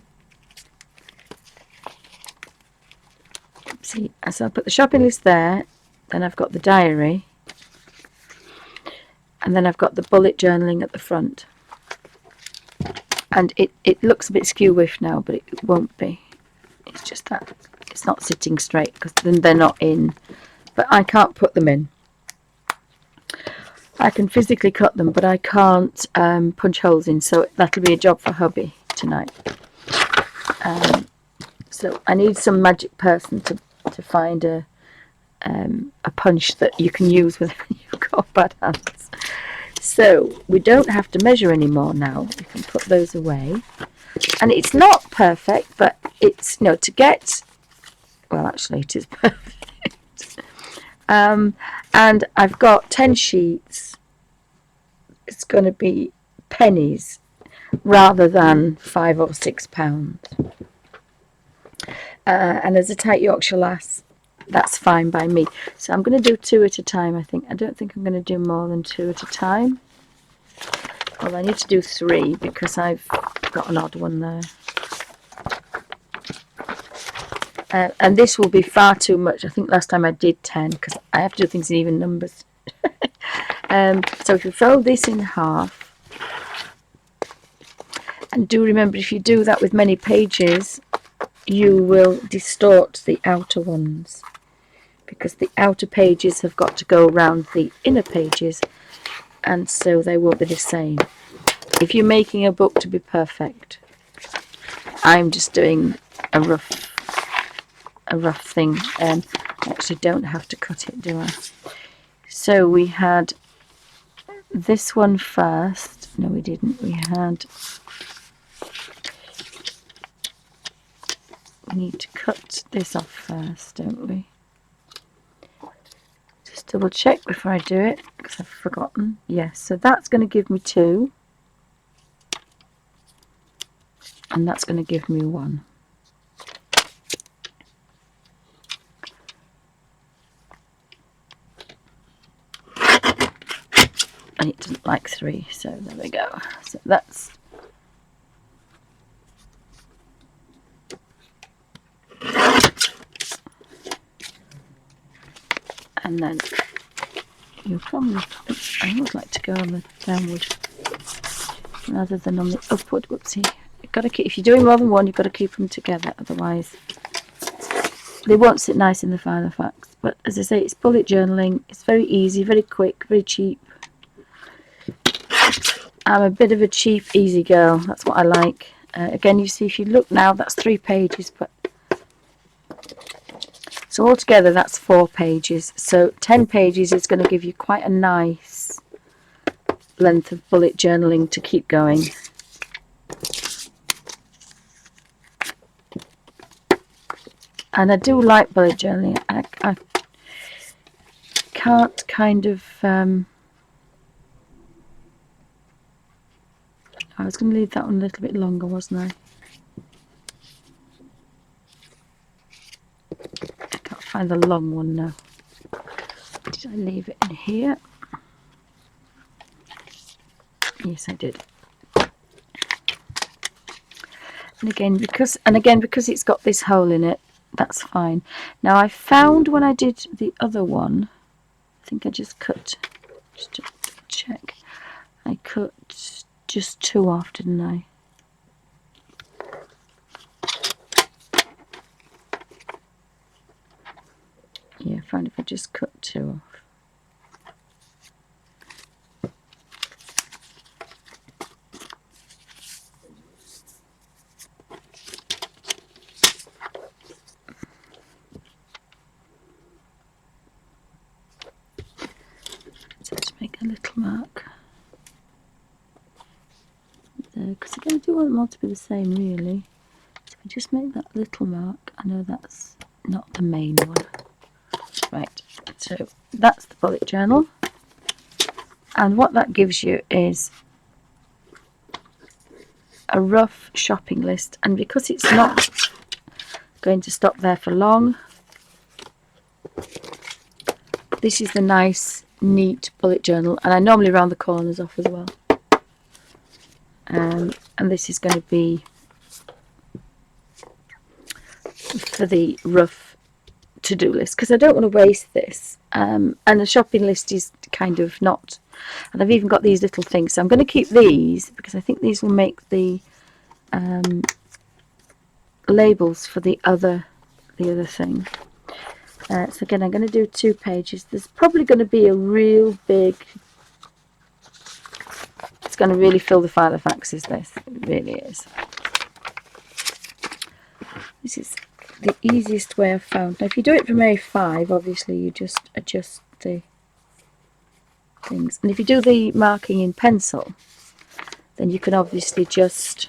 see, so I put the shopping list there, then I've got the diary, and then I've got the bullet journaling at the front. And it looks a bit skew-whiffed now, but it won't be. It's just that it's not sitting straight because then they're not in. But I can't put them in. I can physically cut them, but I can't punch holes in. So that'll be a job for hubby tonight. So I need some magic person to find a punch that you can use when you've got bad hands. So we don't have to measure anymore now. We can put those away. And it's not perfect, but it's, to get, well, actually it is perfect. And I've got 10 sheets. It's going to be pennies rather than £5 or £6. And as a tight Yorkshire lass, that's fine by me. So I'm going to do 2 at a time, I think. I don't think I'm going to do more than 2 at a time. Well, I need to do 3 because I've got an odd one there. And this will be far too much. I think last time I did 10 because I have to do things in even numbers. So if you fold this in half, and do remember, if you do that with many pages, you will distort the outer ones, because the outer pages have got to go around the inner pages, and so they won't be the same. If you're making a book to be perfect, I'm just doing a rough thing. I actually don't have to cut it, do I? So we had this one first. No, we didn't. We need to cut this off first, don't we? Just double check before I do it because I've forgotten. Yes, so that's going to give me 2. and that's going to give me 1. And it doesn't like 3, so there we go. So that's and then you'll probably, I always like to go on the downward rather than on the upward. Whoopsie. You've got to keep, if you're doing more than one, you've got to keep them together, otherwise they won't sit nice in the Filofax. But as I say, it's bullet journaling. It's very easy, very quick, very cheap. I'm a bit of a cheap, easy girl. That's what I like. Again, you see, if you look now, that's 3 pages, but so altogether that's 4 pages. So 10 pages is going to give you quite a nice length of bullet journaling to keep going. And I do like bullet journaling. I can't kind of I was going to leave that one a little bit longer, wasn't I? I can't find the long one now. Did I leave it in here? Yes, I did. And again, because it's got this hole in it, that's fine. Now I found when I did the other one, I think I just cut, just to check, I cut just 2 off, didn't I? Yeah, I found if I just cut 2 off. So just make a little mark there, because again I do want them all to be the same really. So if I just make that little mark, I know that's not the main one. Right, so that's the bullet journal, and what that gives you is a rough shopping list, and because it's not going to stop there for long, this is the nice neat bullet journal, and I normally round the corners off as well, and this is going to be for the rough to-do list, because I don't want to waste this, and the shopping list is kind of not, and I've even got these little things, so I'm going to keep these because I think these will make the labels for the other thing. So again, I'm going to do 2 pages. There's probably going to be a real big, it's going to really fill the Filofaxes, this, it really is. This is the easiest way I've found. Now if you do it from A5, obviously you just adjust the things, and if you do the marking in pencil, then you can obviously just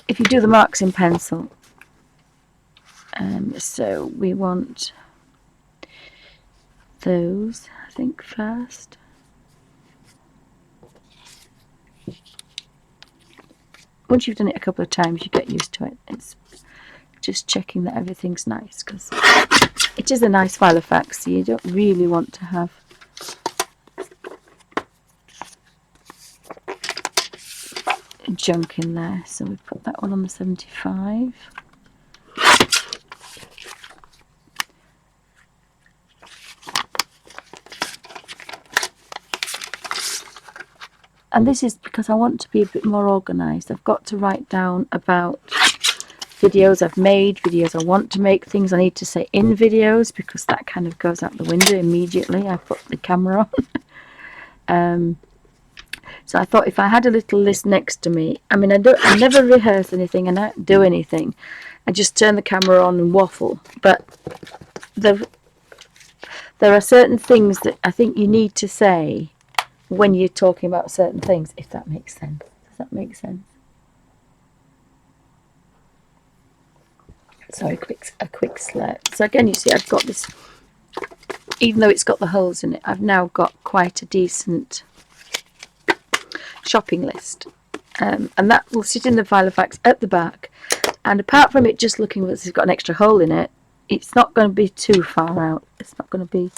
if you do the marks in pencil, so we want those, I think, first. Once you've done it a couple of times, you get used to it. It's just checking that everything's nice, because it is a nice Filofax, so you don't really want to have junk in there. So we put that one on the 75. And this is because I want to be a bit more organised. I've got to write down about videos I've made, videos I want to make, things I need to say in videos, because that kind of goes out the window immediately I put the camera on. So I thought if I had a little list next to me, I mean, I never rehearse anything, and I don't do anything. I just turn the camera on and waffle. But there are certain things that I think you need to say when you're talking about certain things, if that makes sense. Does that make sense? Sorry, a quick slurp. So again, you see I've got this even though it's got the holes in it, I've now got quite a decent shopping list. And that will sit in the Filofax at the back. And apart from it just looking as it's got an extra hole in it, it's not going to be too far out. It's not going to be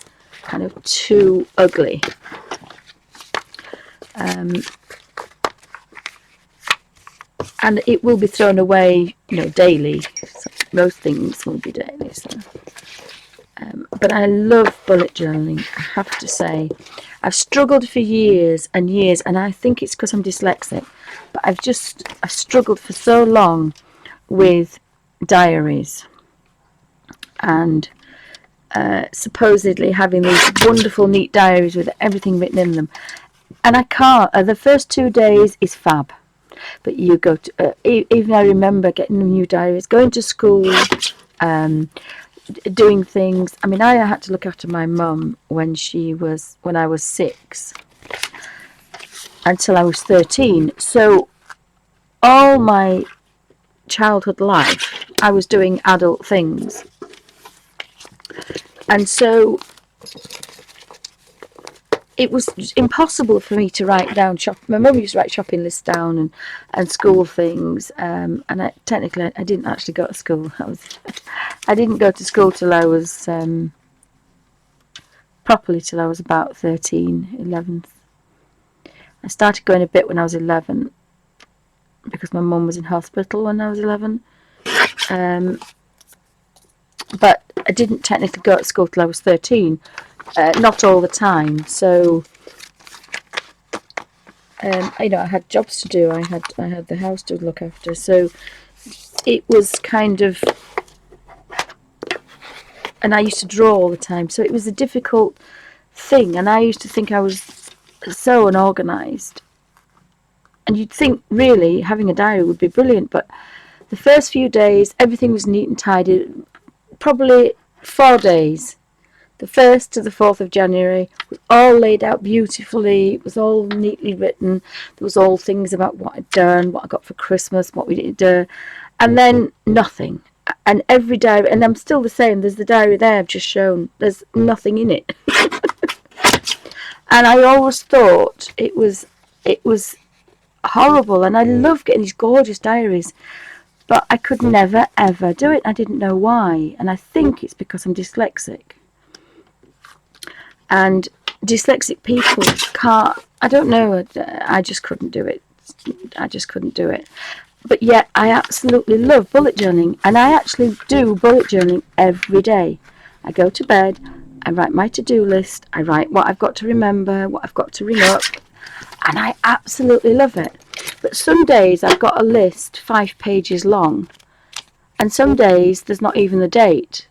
kind of too ugly. And it will be thrown away, daily. So most things will be daily. So. But I love bullet journaling, I have to say. I've struggled for years and years, and I think it's because I'm dyslexic. But I've struggled for so long with diaries and supposedly having these wonderful, neat diaries with everything written in them. And I can't. The first 2 days is fab. But you go to, even I remember getting new diaries, going to school, doing things. I mean, I had to look after my mum when I was 6 until I was 13. So all my childhood life, I was doing adult things. And so it was impossible for me to write down my mum used to write shopping lists down and school things, and I didn't actually go to school. I didn't go to school till I was properly till I was about 13, 11. I started going a bit when I was 11 because my mum was in hospital when I was 11, but I didn't technically go to school till I was 13. Not all the time. So I had jobs to do. I had the house to look after. So it was kind of, and I used to draw all the time. So it was a difficult thing. And I used to think I was so unorganised. And you'd think really having a diary would be brilliant. But the first few days, everything was neat and tidy. Probably 4 days. The 1st to the 4th of January was all laid out beautifully. It was all neatly written. There was all things about what I'd done, what I got for Christmas, what we didn't do. And then nothing. And every diary, and I'm still the same. There's the diary there I've just shown. There's nothing in it. And I always thought it was horrible. And I love getting these gorgeous diaries. But I could never, ever do it. I didn't know why. And I think it's because I'm dyslexic. And dyslexic people can't, I don't know, I just couldn't do it. But yet I absolutely love bullet journaling. And I actually do bullet journaling every day. I go to bed, I write my to-do list, I write what I've got to remember, what I've got to ring up. And I absolutely love it. But some days I've got a list 5 pages long. And some days there's not even the date.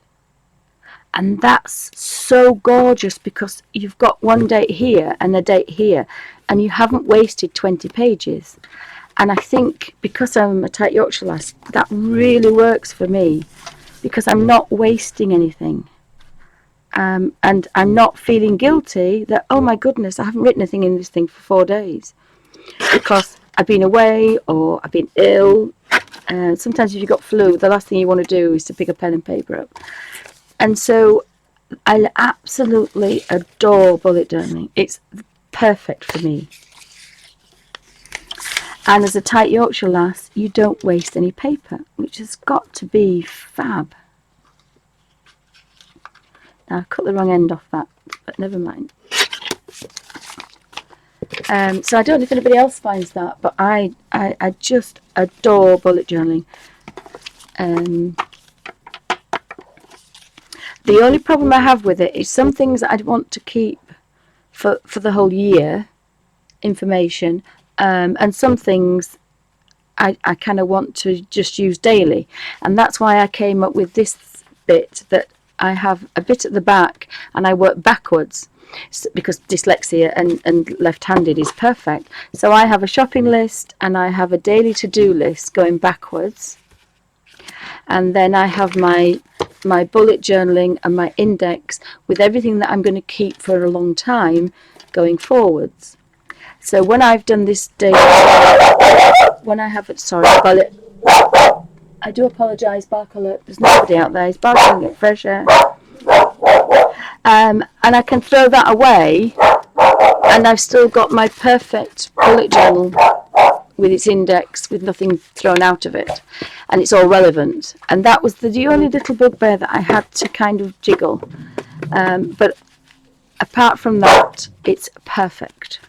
And that's so gorgeous because you've got one date here and a date here, and you haven't wasted 20 pages. And I think because I'm a tight Yorkshire lass, that really works for me because I'm not wasting anything. And I'm not feeling guilty that, oh my goodness, I haven't written anything in this thing for 4 days because I've been away or I've been ill. Sometimes if you've got flu, the last thing you want to do is to pick a pen and paper up. And so I absolutely adore bullet journaling. It's perfect for me. And as a tight Yorkshire lass, you don't waste any paper, which has got to be fab. Now, I cut the wrong end off that, but never mind. So I don't know if anybody else finds that, but I just adore bullet journaling. The only problem I have with it is some things that I'd want to keep for the whole year, information, and some things I kind of want to just use daily. And that's why I came up with this bit that I have a bit at the back and I work backwards because dyslexia and left-handed is perfect. So I have a shopping list and I have a daily to-do list going backwards. And then I have my bullet journaling and my index with everything that I'm going to keep for a long time going forwards. So when I've done this day, when I have it, sorry, I do apologise, bark alert, there's nobody out there, he's barking at fresh air. And I can throw that away, and I've still got my perfect bullet journal with its index, with nothing thrown out of it, and it's all relevant. And that was the only little bugbear that I had to kind of jiggle. But apart from that, it's perfect.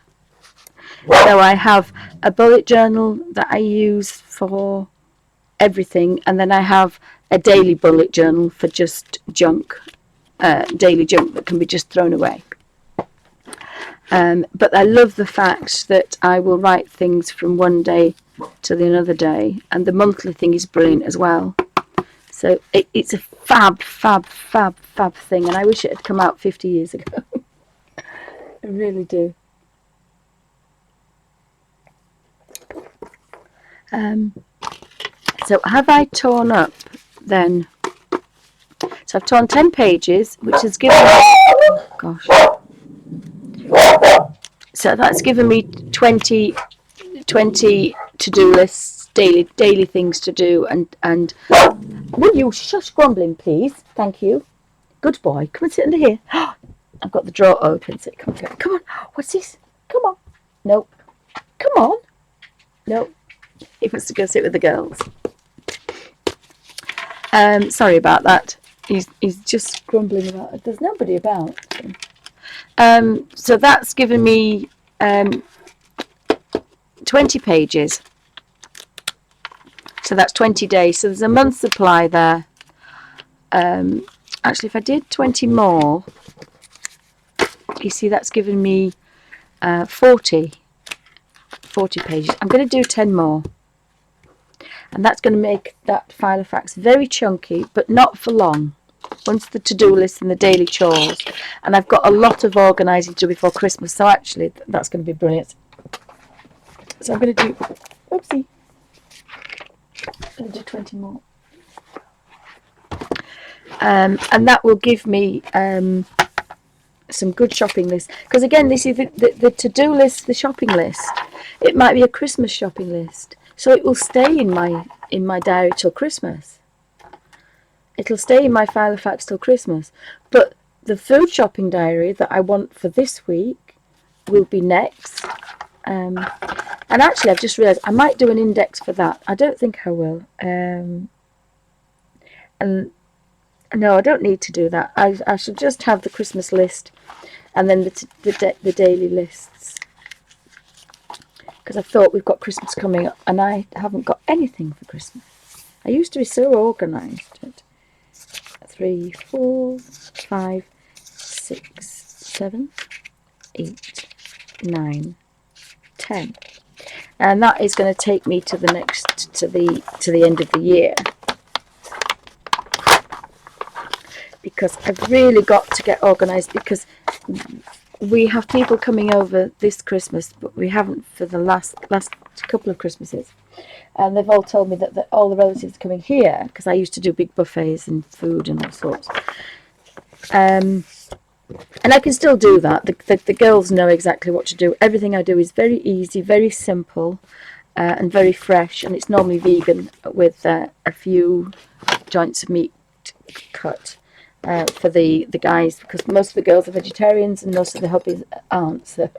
So I have a bullet journal that I use for everything, and then I have a daily bullet journal for just junk, daily junk that can be just thrown away. But I love the fact that I will write things from one day to the another day, and the monthly thing is brilliant as well. So it's a fab thing, and I wish it had come out 50 years ago. I really do. So have I torn up then? So I've torn 10 pages, which has given me, oh gosh. So that's given me 20 to-do lists, daily things to do, and will you shush grumbling, please? Thank you. Good boy. Come and sit under here. I've got the drawer open, so come on. What's this? Come on. Nope. Come on. Nope. He wants to go sit with the girls. Sorry about that. He's just grumbling about it. There's nobody about. So that's given me 20 pages. So that's 20 days. So there's a month's supply there. Actually, if I did 20 more, you see that's given me 40 pages. I'm going to do 10 more. And that's going to make that Filofax very chunky, but not for long. Once the to-do list and the daily chores. And I've got a lot of organising to do before Christmas, so actually that's going to be brilliant. So I'm going to do, oopsie, I'm going to do 20 more. And that will give me some good shopping lists. Because again, this is the to-do list, the shopping list. It might be a Christmas shopping list. So it will stay in my diary till Christmas. It'll stay in my Filofax till Christmas. But the food shopping diary that I want for this week will be next. And actually, I've just realised I might do an index for that. I don't think I will. And no, I don't need to do that. I should just have the Christmas list and then the daily lists. Because I thought we've got Christmas coming up and I haven't got anything for Christmas. I used to be so organised. 3, 4, 5, 6, 7, 8, 9, 10. And that is going to take me to the next to the end of the year. Because I've really got to get organised, because we have people coming over this Christmas, but we haven't for the last couple of Christmases. And they've all told me that all the relatives are coming here, because I used to do big buffets and food and all sorts. And I can still do that. The girls know exactly what to do. Everything I do is very easy, very simple, and very fresh. And it's normally vegan with a few joints of meat cut. For the guys, because most of the girls are vegetarians and most of the hubbies aren't, so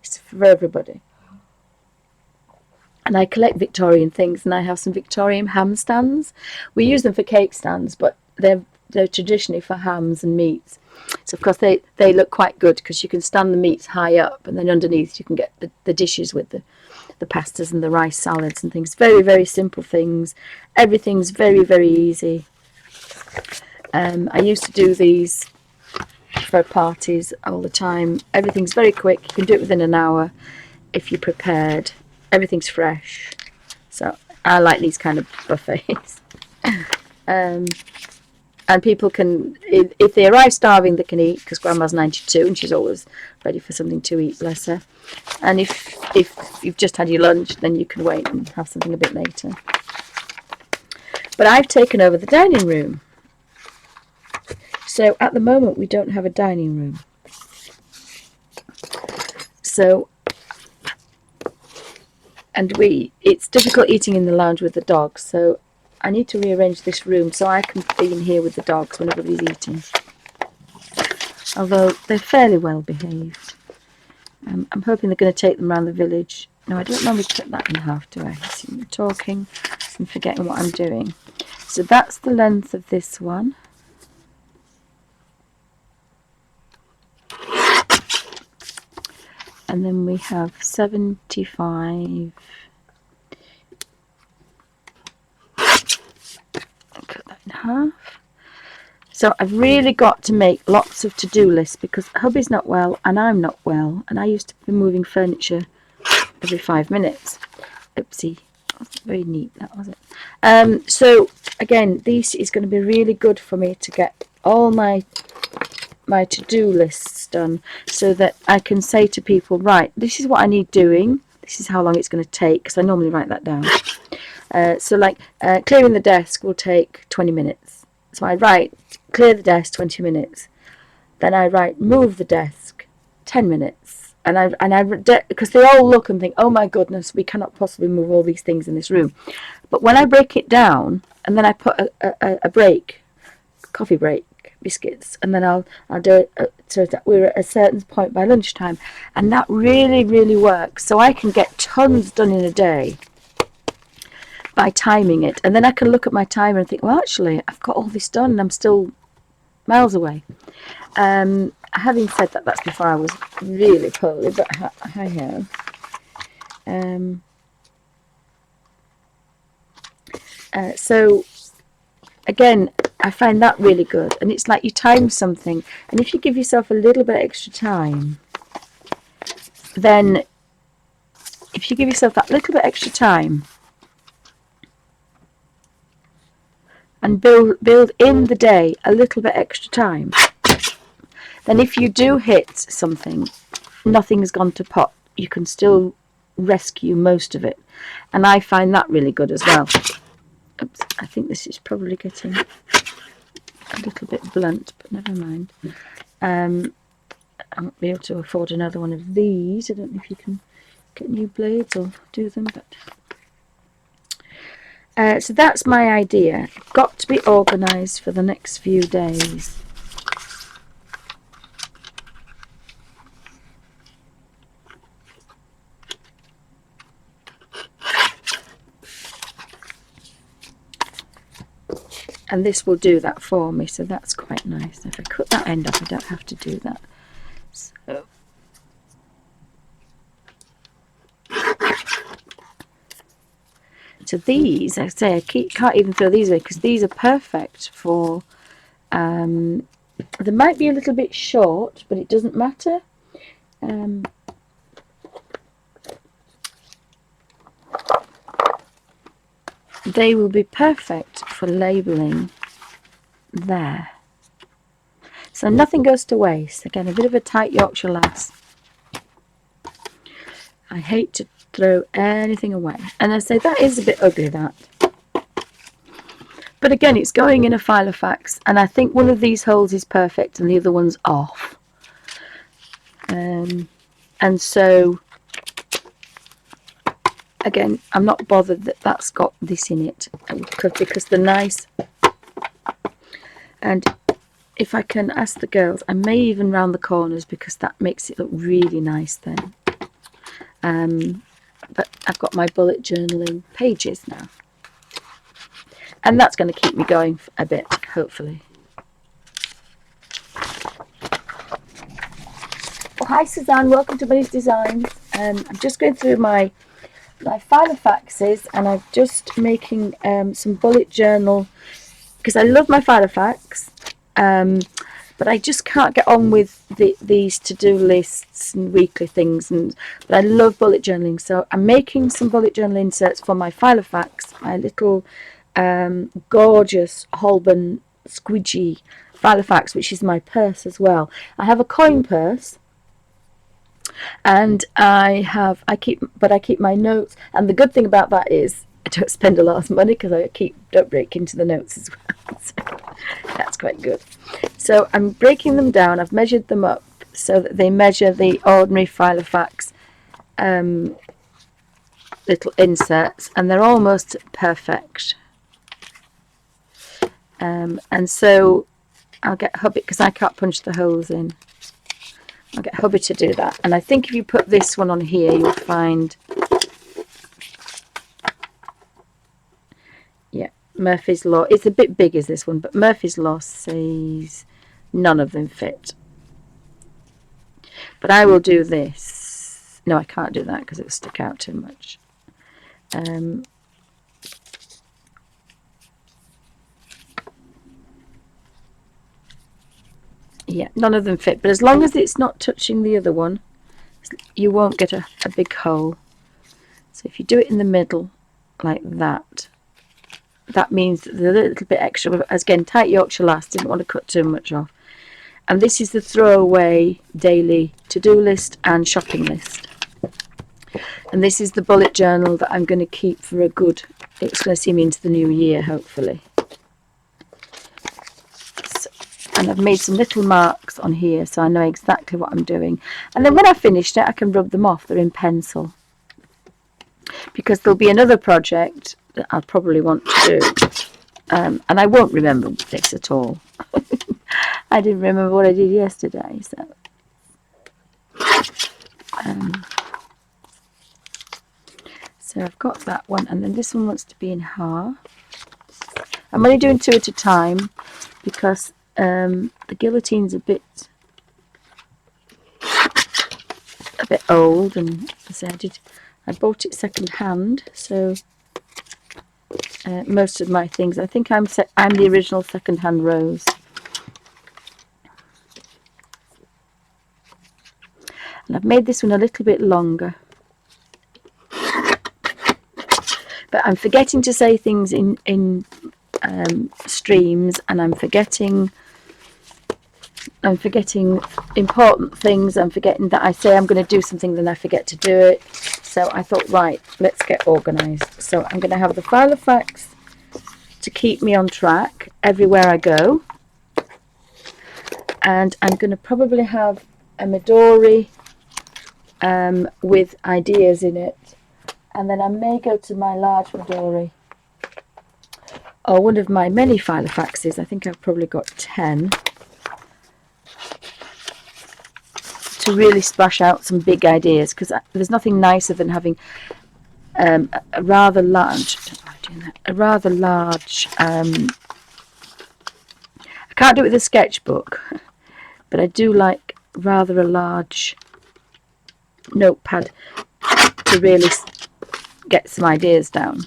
it's for everybody. And I collect Victorian things, and I have some Victorian ham stands. We use them for cake stands, but they're traditionally for hams and meats. So of course they look quite good, because you can stand the meats high up, and then underneath you can get the dishes with the pastas and the rice salads and things. Very, very simple things. Everything's very, very easy. I used to do these for parties all the time. Everything's very quick. You can do it within an hour if you're prepared. Everything's fresh. So I like these kind of buffets. And people can, if they arrive starving, they can eat, because Grandma's 92 and she's always ready for something to eat, bless her. And if you've just had your lunch, then you can wait and have something a bit later. But I've taken over the dining room. So at the moment we don't have a dining room. So, and it's difficult eating in the lounge with the dogs, so I need to rearrange this room so I can be in here with the dogs when everybody's eating. although they're fairly well behaved. I'm hoping they're going to take them around the village. No, I don't normally cut that in half, do I? See, I'm talking and forgetting what I'm doing. So that's the length of this one. And then we have 75. Cut that in half. So I've really got to make lots of to-do lists because hubby's not well and I'm not well, and I used to be moving furniture every 5 minutes. Oopsie, that wasn't very neat, that was it. So again, this is going to be really good for me to get all my to-do lists done, so that I can say to people, right, this is what I need doing, this is how long it's going to take, because I normally write that down. So like clearing the desk will take 20 minutes. So I write clear the desk 20 minutes. Then I write move the desk 10 minutes. And I because they all look and think, oh my goodness, we cannot possibly move all these things in this room. But when I break it down and then I put a break, coffee break, biscuits, and then I'll do it so that we're at a certain point by lunchtime, and that really works. So I can get tons done in a day by timing it, and then I can look at my timer and think, well, actually I've got all this done and I'm still miles away. Having said that, that's before I was really poorly, but I have. So again, I find that really good, and it's like you time something, and if you give yourself a little bit extra time, then if you give yourself that little bit extra time and build in the day a little bit extra time, then if you do hit something, nothing's gone to pot. You can still rescue most of it, and I find that really good as well. Oops, I think this is probably getting a little bit blunt, but never mind. I won't be able to afford another one of these. I don't know if you can get new blades or do them, but so that's my idea. Got to be organised for the next few days. And this will do that for me, so that's quite nice. If I cut that end off, I don't have to do that. So these, I say, can't even throw these away because these are perfect for. They might be a little bit short, but it doesn't matter. They will be perfect for labelling there. So nothing goes to waste. Again, a bit of a tight Yorkshire lass. I hate to throw anything away. And I say that is a bit ugly, that. But again, it's going in a Filofax, and I think one of these holes is perfect and the other one's off. And so again, I'm not bothered that that's got this in it, because they're nice. And if I can ask the girls, I may even round the corners because that makes it look really nice then. But I've got my bullet journaling pages now, and that's going to keep me going a bit, hopefully. Well, hi Suzanne, welcome to Bunny's Designs. I'm just going through my Filofaxes, and I'm just making some bullet journal because I love my Filofax, but I just can't get on with these to-do lists and weekly things, but I love bullet journaling, so I'm making some bullet journal inserts for my Filofax, my little gorgeous Holborn squidgy Filofax, which is my purse as well. I have a coin purse, and I keep my notes, and the good thing about that is I don't spend a lot of money because I don't break into the notes as well. So that's quite good. So I'm breaking them down. I've measured them up so that they measure the ordinary Filofax little inserts, and they're almost perfect. And so I'll get hubby, because I can't punch the holes in. I'll get hubby to do that. And I think if you put this one on here, you'll find, yeah, Murphy's Law. It's a bit big as this one, but Murphy's Law says none of them fit. But I will do this. No, I can't do that because it'll stick out too much. Yeah, none of them fit, but as long as it's not touching the other one, you won't get a big hole. So if you do it in the middle like that, that means the little bit extra. As again, tight Yorkshire last, didn't want to cut too much off. And this is the throwaway daily to-do list and shopping list. And this is the bullet journal that I'm going to keep for a good, it's going to see me into the new year, hopefully. And I've made some little marks on here so I know exactly what I'm doing. And then when I've finished it, I can rub them off. They're in pencil. Because there'll be another project that I'll probably want to do. And I won't remember this at all. I didn't remember what I did yesterday. So I've got that one. And then this one wants to be in half. I'm only doing 2 at a time because the guillotine's a bit old, and as I said, I bought it second hand, so most of my things, I think I'm the original second hand Rose. And I've made this one a little bit longer, but I'm forgetting to say things in streams, and I'm forgetting important things. I'm forgetting that I say I'm going to do something, then I forget to do it. So I thought, right, let's get organised. So I'm going to have the Filofax to keep me on track everywhere I go. And I'm going to probably have a Midori with ideas in it. And then I may go to my large Midori, or one of my many Filofaxes. I think I've probably got 10. To really splash out some big ideas, because there's nothing nicer than having a rather large, I can't do it with a sketchbook, but I do like rather a large notepad to really get some ideas down.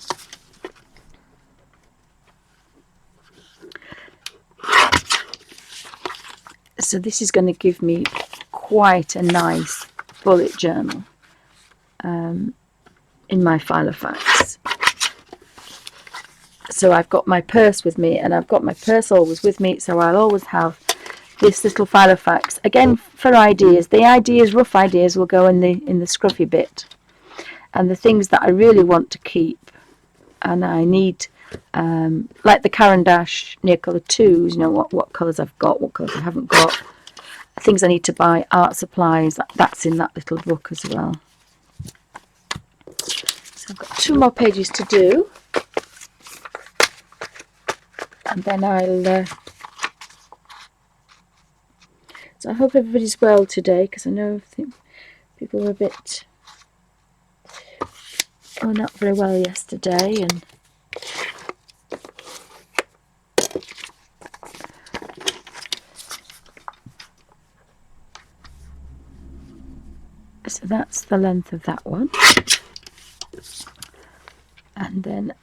So this is going to give me quite a nice bullet journal in my Filofax. So I've got my purse with me, and I've got my purse always with me, so I'll always have this little Filofax, again for ideas. The ideas, rough ideas, will go in the scruffy bit, and the things that I really want to keep, and I need, like the Caran d'Ache near colour 2s, you know, what colours I've got, what colours I haven't got, things I need to buy, art supplies, that's in that little book as well. So I've got 2 more pages to do, and then I'll so I hope everybody's well today, because I know people were a bit not very well yesterday, and so that's the length of that one. And then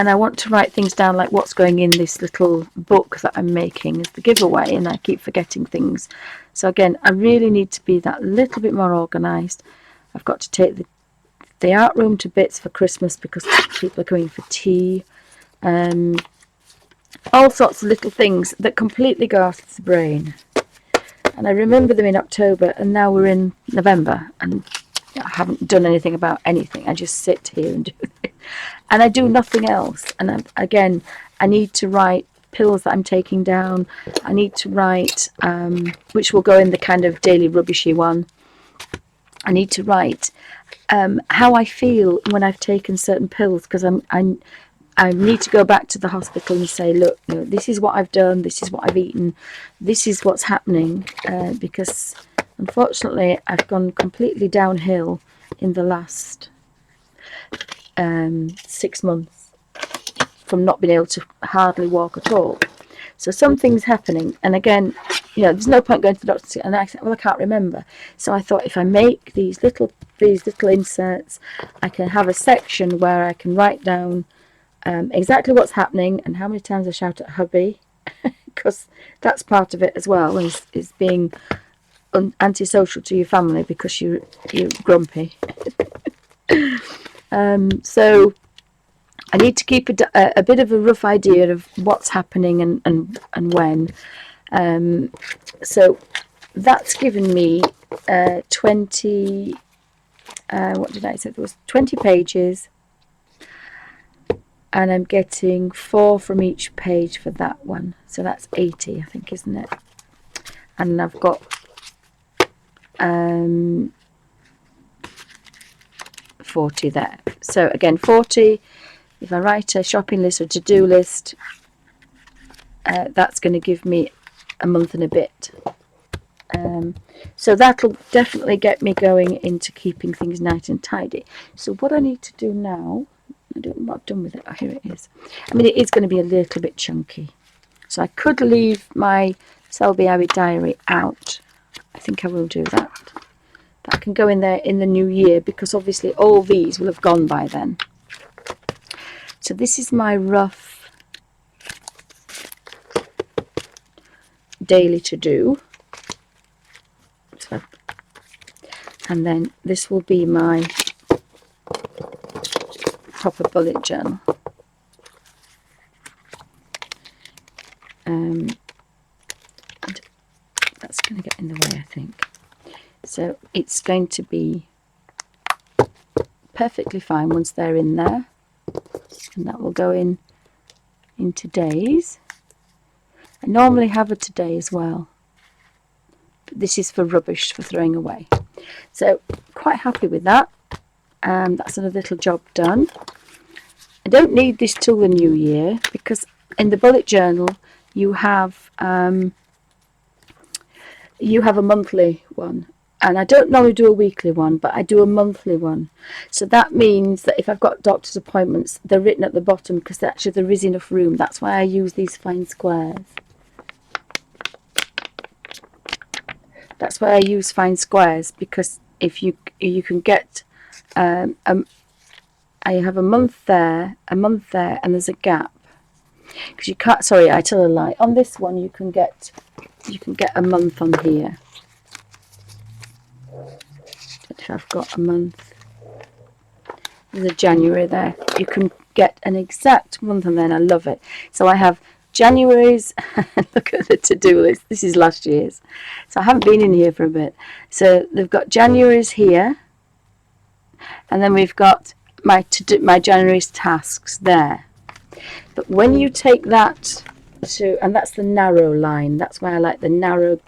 I want to write things down, like what's going in this little book that I'm making as the giveaway, and I keep forgetting things. So again, I really need to be that little bit more organised. I've got to take the art room to bits for Christmas because people are coming for tea. All sorts of little things that completely go out of the brain. And I remember them in October, and now we're in November, and I haven't done anything about anything. I just sit here and do it. And I do nothing else. And again, I need to write pills that I'm taking down. I need to write, which will go in the kind of daily rubbishy one. I need to write how I feel when I've taken certain pills, because I need to go back to the hospital and say, look, you know, this is what I've done, this is what I've eaten, this is what's happening, because unfortunately I've gone completely downhill in the last 6 months from not being able to hardly walk at all. So something's happening, and again, you know, there's no point going to the doctor. And I said, well, I can't remember. So I thought, if I make these little inserts, I can have a section where I can write down exactly what's happening and how many times I shout at hubby, because that's part of it as well, is being antisocial to your family because you're grumpy. So I need to keep a bit of a rough idea of what's happening and when. So that's given me 20, what did I say? There was 20 pages, and I'm getting 4 from each page for that one. So that's 80, I think, isn't it? And I've got 40 there. So again, 40. If I write a shopping list or to-do list, that's going to give me a month and a bit. So that'll definitely get me going into keeping things nice and tidy. So what I need to do now, I don't know what I've done with it. Oh, here it is. I mean, it is going to be a little bit chunky. So I could leave my Selby Abbey diary out. I think I will do that. That can go in there in the new year, because obviously all these will have gone by then. So this is my rough daily to do. So, and then this will be my proper bullet journal. And that's going to get in the way, I think. So it's going to be perfectly fine once they're in there. And that will go in today's. I normally have a today as well, but this is for rubbish, for throwing away. So quite happy with that. That's another little job done. I don't need this till the new year, because in the bullet journal you have a monthly one. And I don't normally do a weekly one, but I do a monthly one. So that means that if I've got doctor's appointments, they're written at the bottom, because actually there is enough room. That's why I use these fine squares. That's why I use fine squares, because if you can get, I have a month there, and there's a gap. Because you can't, sorry, I tell a lie. On this one, you can get a month on here. I've got a month. There's a January there. You can get an exact month on there, and I love it. So I have January's. Look at the to-do list. This is last year's. So I haven't been in here for a bit. So they've got January's here, and then we've got my January's tasks there. But when you take that to, and that's the narrow line. That's why I like the narrow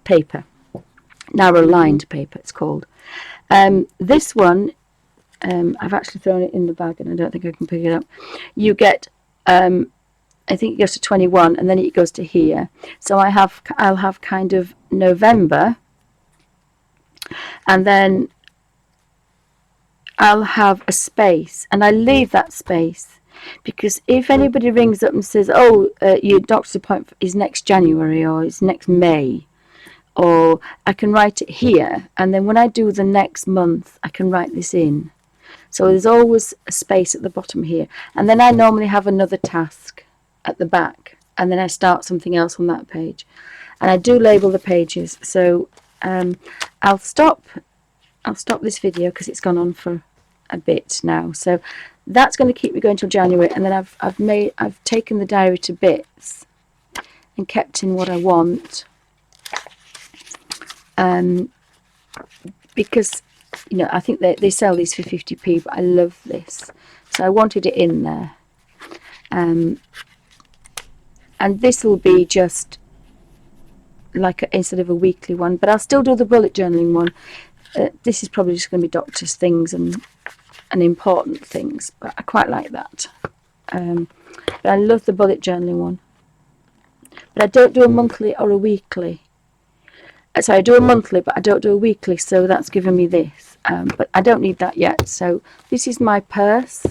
paper. Narrow lined paper, it's called. This one, I've actually thrown it in the bag, and I don't think I can pick it up. You get, I think it goes to 21, and then it goes to here. So I'll have kind of November, and then I'll have a space, and I leave that space, because if anybody rings up and says, oh, your doctor's appointment is next January, or it's next May, or I can write it here, and then when I do the next month, I can write this in. So there's always a space at the bottom here, and then I normally have another task at the back, and then I start something else on that page, and I do label the pages. So I'll stop this video because it's gone on for a bit now. So that's going to keep me going till January, and then I've taken the diary to bits and kept in what I want. Because, you know, I think they sell these for 50p, but I love this, so I wanted it in there. And this will be just like instead of a weekly one, but I'll still do the bullet journaling one. This is probably just going to be doctor's things and important things, but I quite like that. But I love the bullet journaling one. But I don't do a monthly or a weekly. So I do a monthly, but I don't do a weekly, so that's given me this. But I don't need that yet. So this is my purse.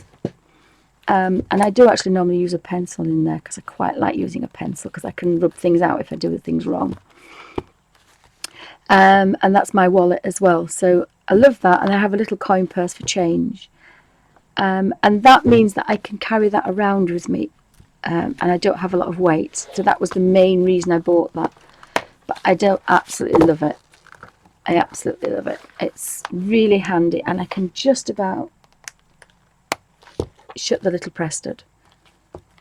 And I do actually normally use a pencil in there because I quite like using a pencil because I can rub things out if I do things wrong. And that's my wallet as well. So I love that, and I have a little coin purse for change. And that means that I can carry that around with me, and I don't have a lot of weight. So that was the main reason I bought that. But I do absolutely love it. I absolutely love it. It's really handy, and I can just about shut the little press stud.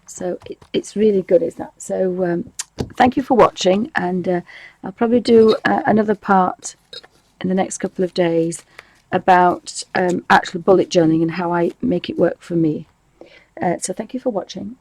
So it's really good, is that? So thank you for watching, and I'll probably do another part in the next couple of days about actual bullet journaling and how I make it work for me. So thank you for watching.